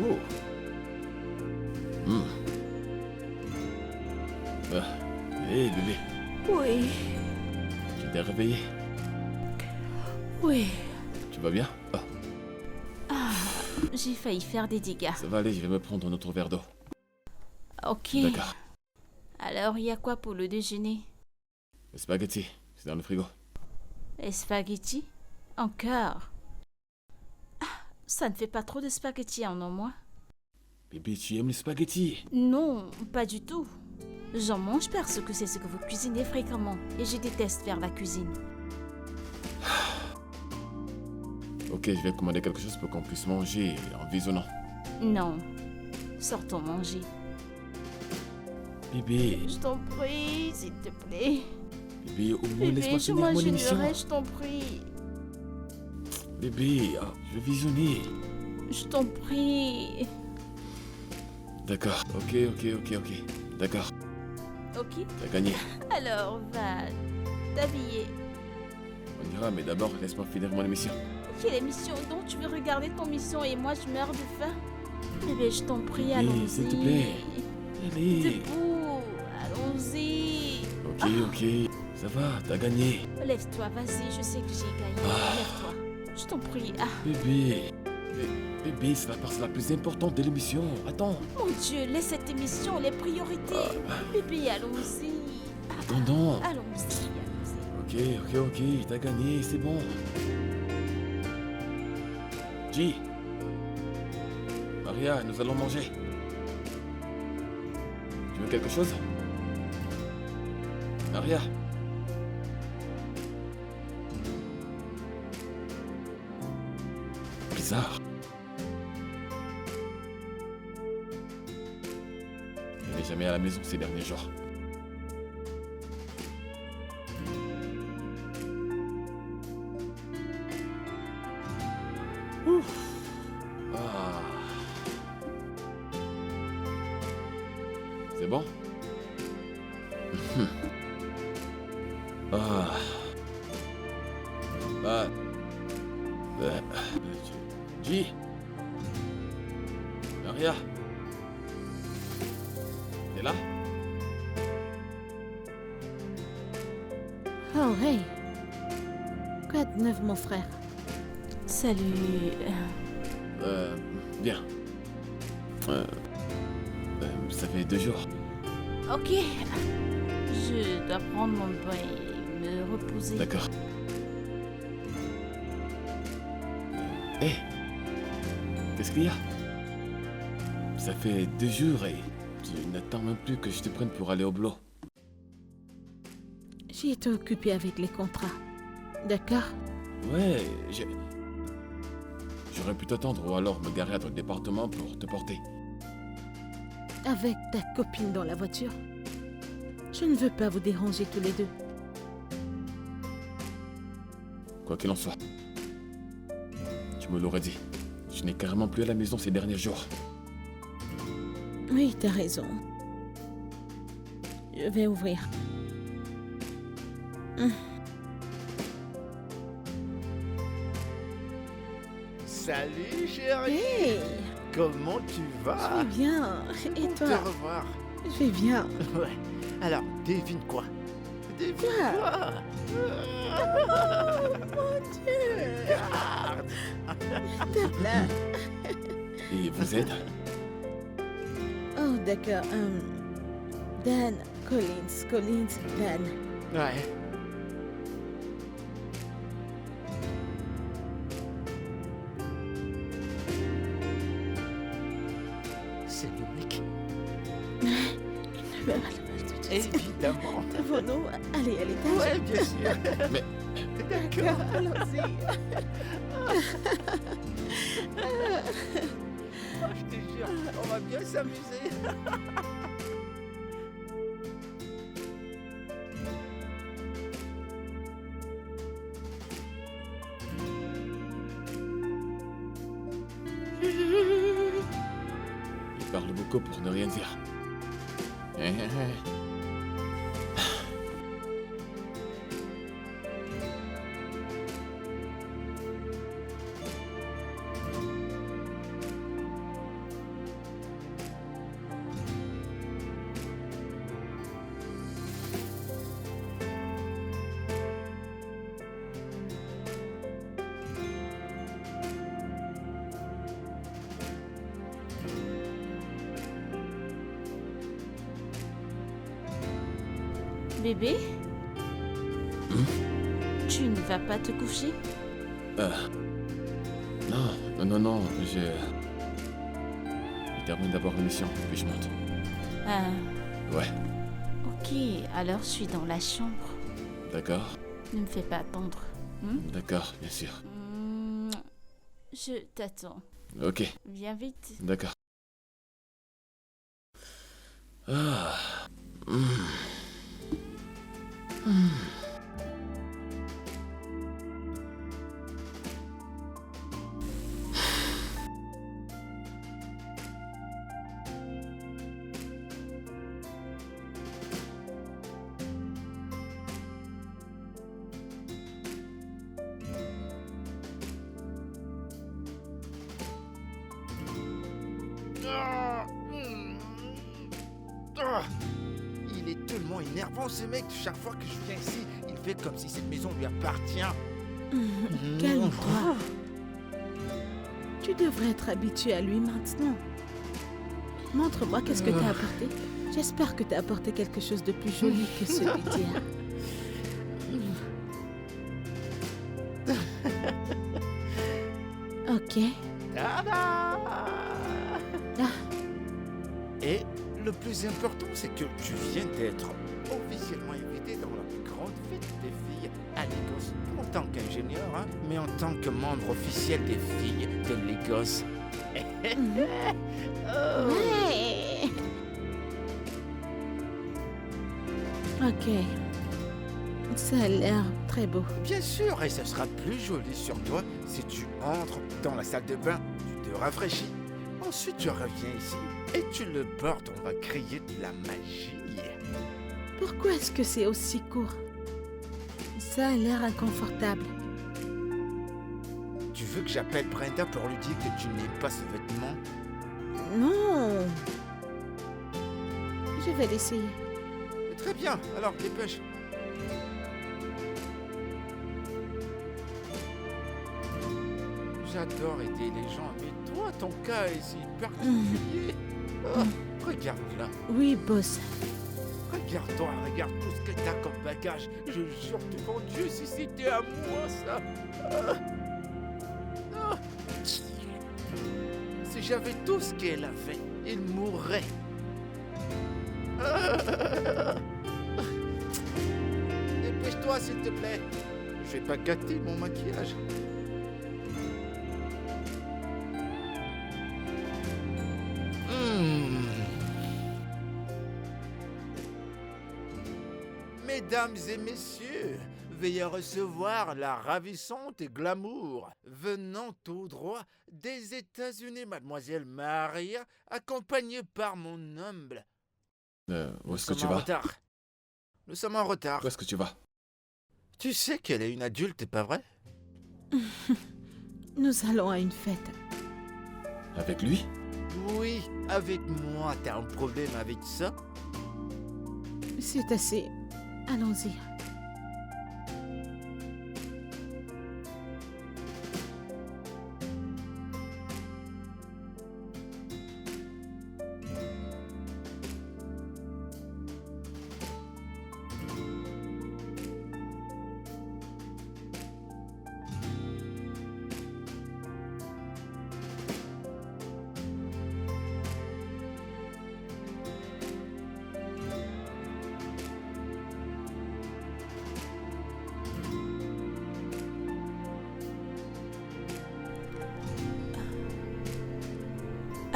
Oh. Hmm. Hé, bébé, Oui, tu t'es réveillé? oui. Tu vas bien? Ah, J'ai failli faire des dégâts. ça va aller, je vais me prendre un autre verre d'eau. Ok. D'accord. Alors, il y a quoi pour le déjeuner? Le spaghetti, c'est dans le frigo. Les spaghettis? Encore? Ah, ça ne fait pas trop de spaghettis en un mois? Bébé, tu aimes les spaghettis? Non, pas du tout. J'en mange parce que c'est ce que vous cuisinez fréquemment et je déteste faire la cuisine. Ok, je vais commander quelque chose pour qu'on puisse manger en visionnant. Non. Sortons manger. Bébé, Je t'en prie, s'il te plaît. bébé, au moins Bébé, laisse-moi je finir mon émission. mangerai, je t'en prie. Bébé, je vais visionner. Je t'en prie. D'accord, ok. D'accord, Ok, t'as gagné. alors va t'habiller. On ira, mais d'abord, laisse-moi finir mon émission. Quelle émission donc tu veux regarder ton mission et moi je meurs de faim? Bébé, je t'en prie, allons-y. s'il te plaît. Allez. Debout, allons-y. Ok, ça va, t'as gagné. Lève-toi, vas-y, je sais que j'ai gagné. Lève-toi. Je t'en prie. Ah, Bébé, c'est la partie la plus importante de l'émission. Attends. mon Dieu, laisse cette émission, les priorités. Bébé, allons-y. Attends. Allons-y, allons-y. Ok, t'as gagné, c'est bon. G. Maria, nous allons manger. Tu veux quelque chose? Maria. Bizarre. Elle n'est jamais à la maison ces derniers jours. Ouf. Ah. C'est bon? Ah. Ah. G. Maria. T'es là? Oh, hey. Quoi de neuf, mon frère? Salut. Bien. Ça fait 2 jours. Ok. Je dois prendre mon bain et me reposer. D'accord. Hé! Qu'est-ce qu'il y a? Ça fait 2 jours et tu n'attends même plus que je te prenne pour aller au boulot. J'ai été occupée avec les contrats. D'accord? Ouais, j'aurais pu t'attendre ou alors me garer à ton département pour te porter. Avec ta copine dans la voiture. Je ne veux pas vous déranger tous les deux. Quoi qu'il en soit. Tu me l'aurais dit. Je n'ai carrément plus à la maison ces derniers jours. Oui, t'as raison. Je vais ouvrir. Salut chérie. Hey, Comment tu je vas? vais bien. Et Bon de te toi? revoir. Je vais bien. Ouais. Alors, devine quoi? Devine quoi? Mon Dieu! Regarde. Là. Et vous êtes? Oh, d'accord. Dan Collins, Dan. Ouais. C'est le mec. Il ne veut pas le Évidemment. Devons-nous aller à l'étage? Ouais, bien sûr. Mais D'accord, allons-y. Je te jure, on va bien s'amuser. il parle beaucoup pour ne rien dire. Eh, eh, eh. Bébé, tu ne vas pas te coucher? Non, je termine d'avoir une mission, puis je monte. Ah, Ouais, ok, alors je suis dans la chambre. d'accord, Ne me fais pas attendre. d'accord, bien sûr. Je t'attends. Ok, Viens vite. d'accord. Ah. Il est tellement énervant ce mec. Chaque fois que je viens ici, il fait comme si cette maison lui appartient. Calme-toi. Tu devrais être habitué à lui maintenant. Montre-moi qu'est-ce que t'as apporté. J'espère que t'as apporté quelque chose de plus joli que celui d'hier. Ok. Tada! Ah. Et le plus important, c'est que tu viens d'être officiellement invité dans la plus grande fête des filles à Lagos. En tant qu'ingénieur, hein, mais en tant que membre officiel des filles de Lagos. Oh. Ouais. Ok. Ça a l'air très beau. Bien sûr, et ce sera plus joli sur toi si tu entres dans la salle de bain, tu te rafraîchis. Ensuite, tu reviens ici et tu le portes. On va créer de la magie. Pourquoi est-ce que c'est aussi court? Ça a l'air inconfortable. Tu veux que j'appelle Brenda pour lui dire que tu n'aimes pas ce vêtement? Non. Je vais l'essayer. Très bien, alors dépêche. J'adore aider les gens, mais toi, ton cas est si particulier. Oh, regarde là, Oui, boss. regarde-toi, regarde tout ce que t'as comme bagage. Je jure devant Dieu, si c'était à moi ça. Ah. Ah. Si j'avais tout ce qu'elle avait, il mourrait. Ah. Dépêche-toi, s'il te plaît. Je vais pas gâter mon maquillage. Mesdames et messieurs, veuillez recevoir la ravissante et glamour venant tout droit des États-Unis, Mademoiselle Maria, accompagnée par mon humble. Où est-ce que tu Nous sommes en vas? retard. Nous sommes en retard. Où est-ce que tu vas? Tu sais qu'elle est une adulte, pas vrai? Nous allons à une fête. Avec lui? Oui, avec moi. T'as un problème avec ça? C'est assez. Allons-y.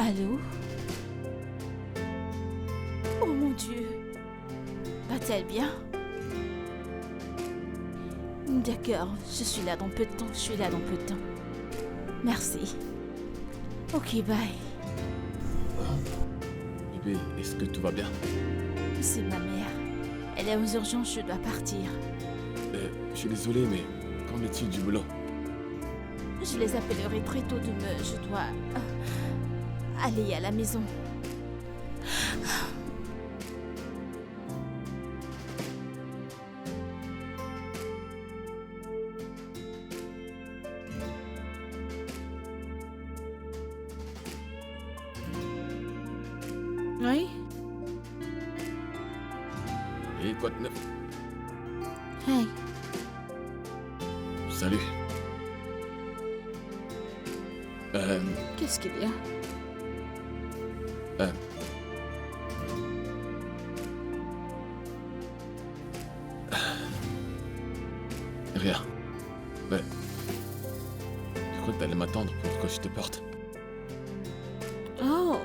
Allô? Oh mon Dieu! Va-t-elle bien? D'accord, je suis là dans peu de temps, Merci. Ok, bye. Bébé, est-ce que tout va bien? C'est ma mère. Elle est aux urgences, je dois partir. Je suis désolé, mais qu'en est-il du boulot? Je les appellerai très tôt demain. Je dois aller à la maison. Oui? Et quoi de neuf? Hey, Salut. qu'est-ce qu'il y a? Rien. Ouais. Je crois que t'allais m'attendre pour que je te porte. Oh!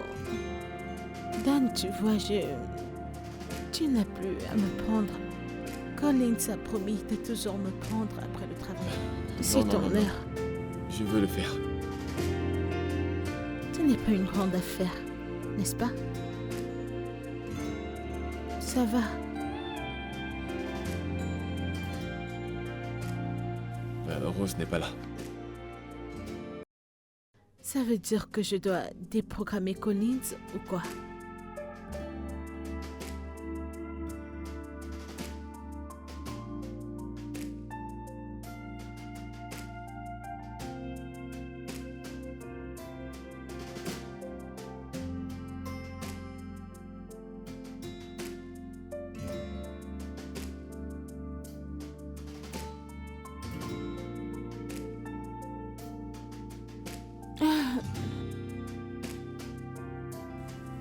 Dan, tu vois, tu n'as plus à me prendre. Collins a promis de toujours me prendre après le travail. C'est non, ton non, non. heure. Je veux le faire. Ce n'est pas une grande affaire, n'est-ce pas? Ça va. Rose n'est pas là. Ça veut dire que je dois déprogrammer Collins ou quoi?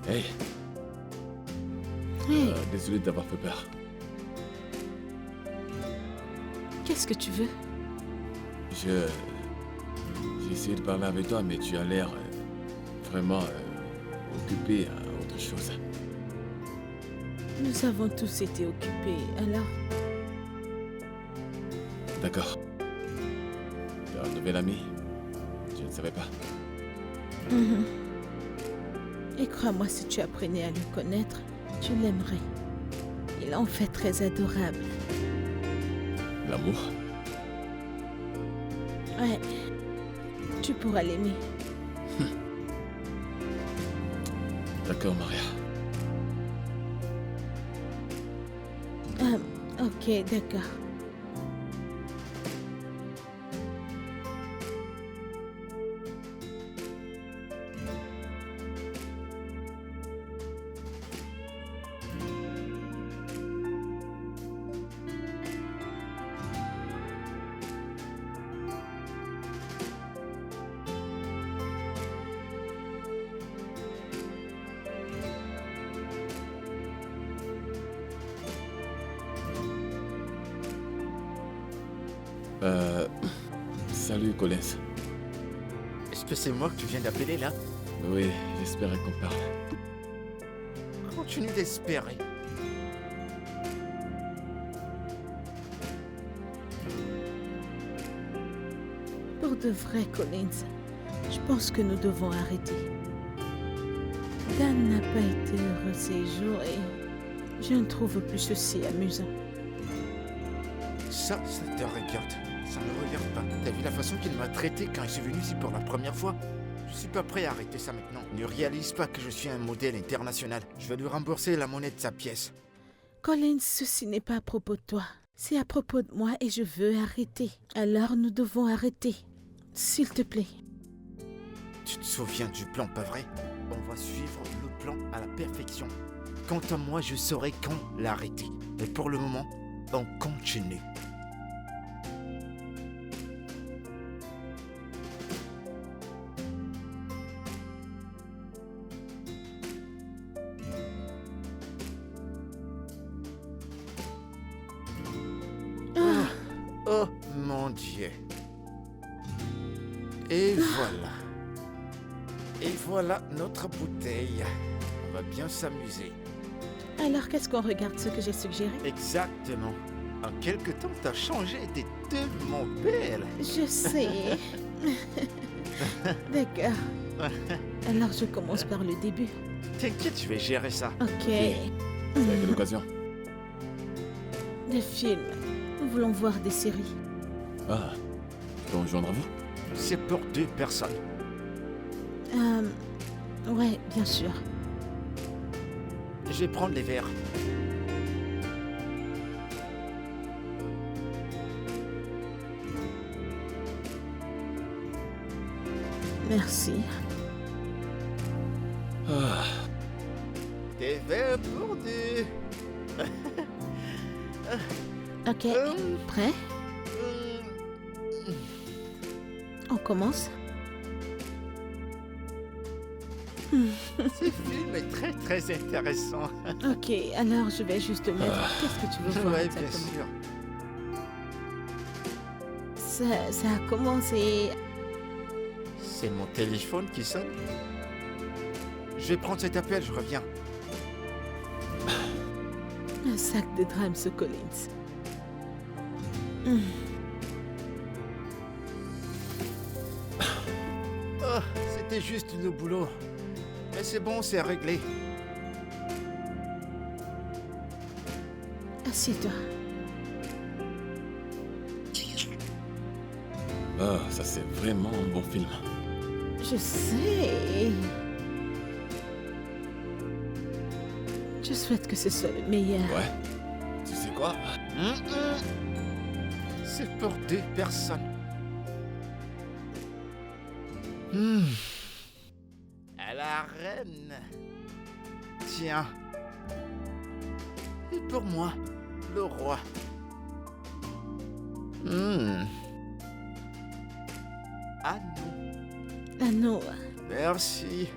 Hey, Hey, désolé d'avoir fait peur. qu'est-ce que tu veux? J'ai essayé de parler avec toi, mais tu as l'air vraiment occupé à autre chose. Nous avons tous été occupés, alors? D'accord. Tu as un nouvel ami? Je ne savais pas. Mhm. Et crois-moi, si tu apprenais à le connaître, tu l'aimerais. Il est en fait très adorable. L'amour? Ouais, tu pourras l'aimer. D'accord, Maria. Ok, d'accord. Salut, Collins. Est-ce que c'est moi que tu viens d'appeler là? Oui, j'espérais qu'on parle. Continue d'espérer. Pour de vrai, Collins, je pense que nous devons arrêter. Dan n'a pas été heureux ces jours et je ne trouve plus ceci amusant. Ça te regarde. Ça ne me regarde pas. T'as vu la façon qu'il m'a traité quand je suis venu ici pour la première fois? Je suis pas prêt à arrêter ça maintenant. Ne réalise pas que je suis un modèle international. Je vais lui rembourser la monnaie de sa pièce. Collins, ceci n'est pas à propos de toi. C'est à propos de moi et je veux arrêter. Alors nous devons arrêter. S'il te plaît. Tu te souviens du plan, pas vrai? On va suivre le plan à la perfection. Quant à moi, je saurai quand l'arrêter. Mais pour le moment, on continue. Oh mon Dieu. Et voilà. Et voilà notre bouteille. On va bien s'amuser. Alors qu'est-ce qu'on regarde ce que j'ai suggéré? Exactement. En quelque temps, t'as changé, t'es tellement belle. Je sais. D'accord. Alors je commence par le début. T'inquiète, je vais gérer ça. Ok. C'est à quelle occasion? Des films. Nous voulons voir des séries. Ah, je peux rejoindre à vous? C'est pour 2 personnes. Ouais, bien sûr. Je vais prendre les verres. Merci. Ah, Des verres pour 2. Ok, prêt? On commence? Ce film est très très intéressant. Ok, alors je vais juste mettre. Qu'est-ce que tu veux voir Ouais, bien exactement? sûr. Ça a commencé. C'est mon téléphone qui sonne. Je vais prendre cet appel, je reviens. Un sac de drame, ce Collins. Oh, c'était juste le boulot. Mais c'est bon, c'est réglé. Assieds-toi. ah, ça c'est vraiment un bon film. Je sais. Je souhaite que ce soit le meilleur. Ouais. Tu sais quoi? C'est pour 2 personnes. À la reine. Tiens. Et pour moi, le roi. Ah non. Ah non. Merci.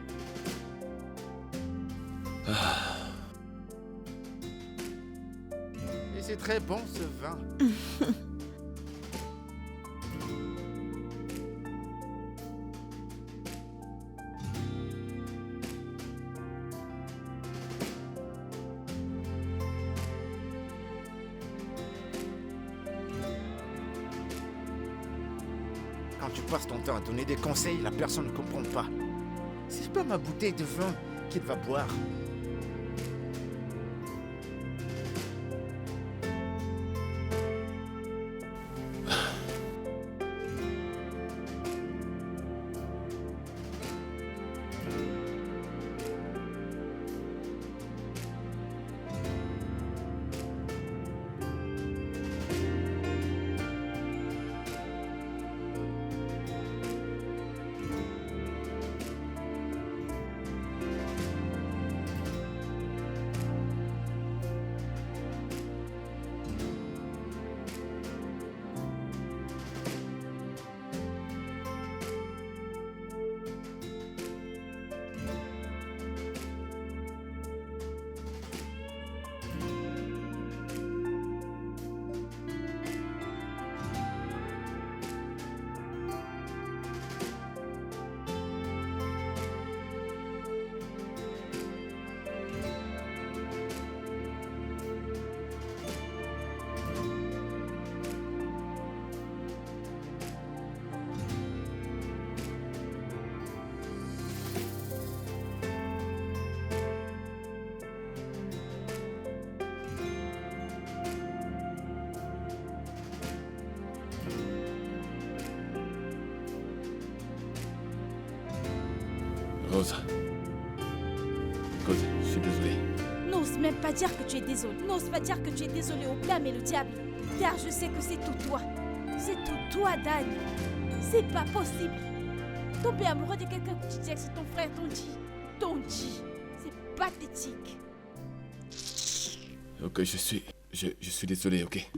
Et c'est très bon ce vin. Quand tu passes ton temps à donner des conseils, la personne ne comprend pas. C'est pas ma bouteille de vin qu'il va boire. Rose. Écoute, je suis désolé. N'ose même pas dire que tu es désolé. N'ose pas dire que tu es désolé au blâme et le diable. Car je sais que c'est tout toi. C'est tout toi, Dan. C'est pas possible. Tomber amoureux de quelqu'un que tu disais que c'est ton frère, ton dit. C'est pathétique. Ok, je suis désolé, ok?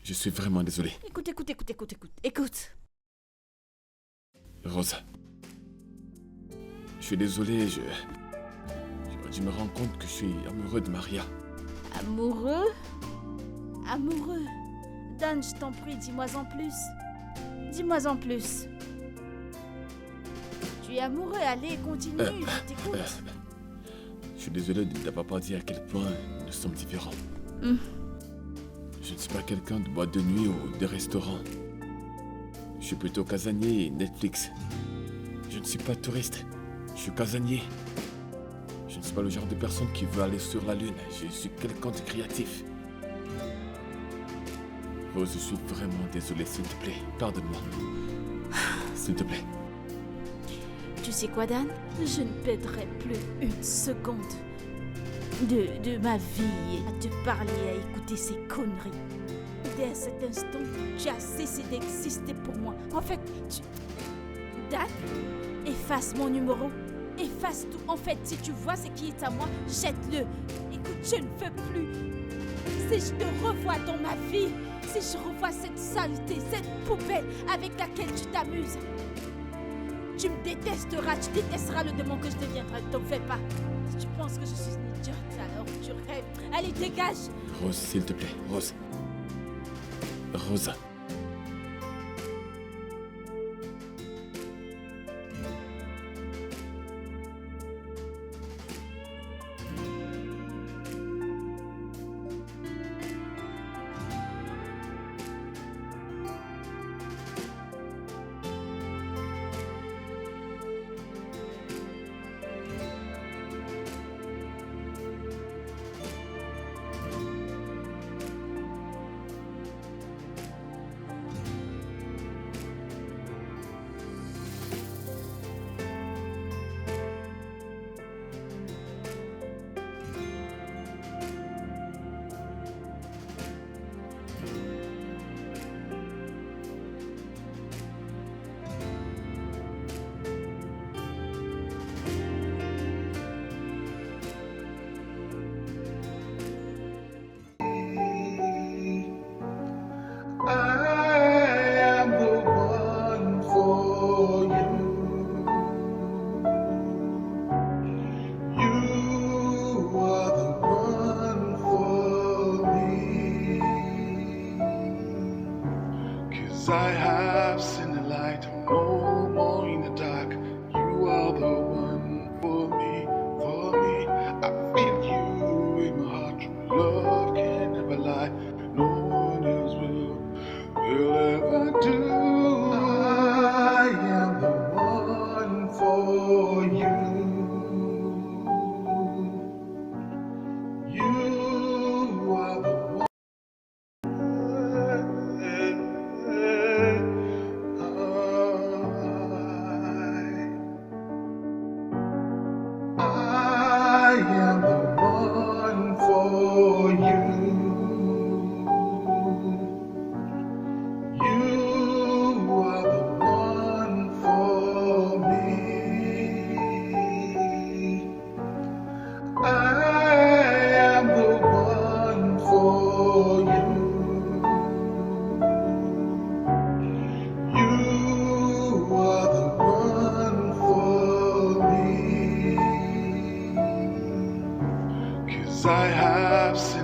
Je suis vraiment désolé. Écoute. Rose. Je suis désolé, j'aurais dû me rendre compte que je suis amoureux de Maria. Amoureux? Amoureux? Dan, je t'en prie, dis-moi en plus. Dis-moi en plus. Tu es amoureux, allez, continue, je t'écoute. Je suis désolé de ne t'avoir pas dit à quel point nous sommes différents. Je ne suis pas quelqu'un de boîte de nuit ou de restaurant. Je suis plutôt casanier et Netflix. Je ne suis pas touriste, je suis casanier. Je ne suis pas le genre de personne qui veut aller sur la lune. Je suis quelqu'un de créatif. Rose, je suis vraiment désolé, s'il te plaît. Pardonne-moi. S'il te plaît. Tu sais quoi, Dan? Je ne perdrai plus une seconde de ma vie à te parler et à écouter ces conneries. Dès cet instant, tu as cessé d'exister pour moi. En fait, Dan, efface mon numéro. Efface tout. En fait, si tu vois ce qui est à moi, jette-le. Écoute, je ne veux plus. Si je te revois dans ma vie, si je revois cette saleté, cette poubelle avec laquelle tu t'amuses, tu me détesteras, tu détesteras le démon que je deviendrai. Ne t'en fais pas. Si tu penses que je suis une idiote, alors tu rêves. Allez, dégage. Rose, s'il te plaît, Rose. Rosa. I have seen the light, I'm no more in the dark. You are the one for me, for me. I feel you in my heart, true love can never lie. No one else will ever do. I am the one for you. You are the one. I am the one for you. You are the one for me. I am the one for you. You are the one for me. 'Cause I have seen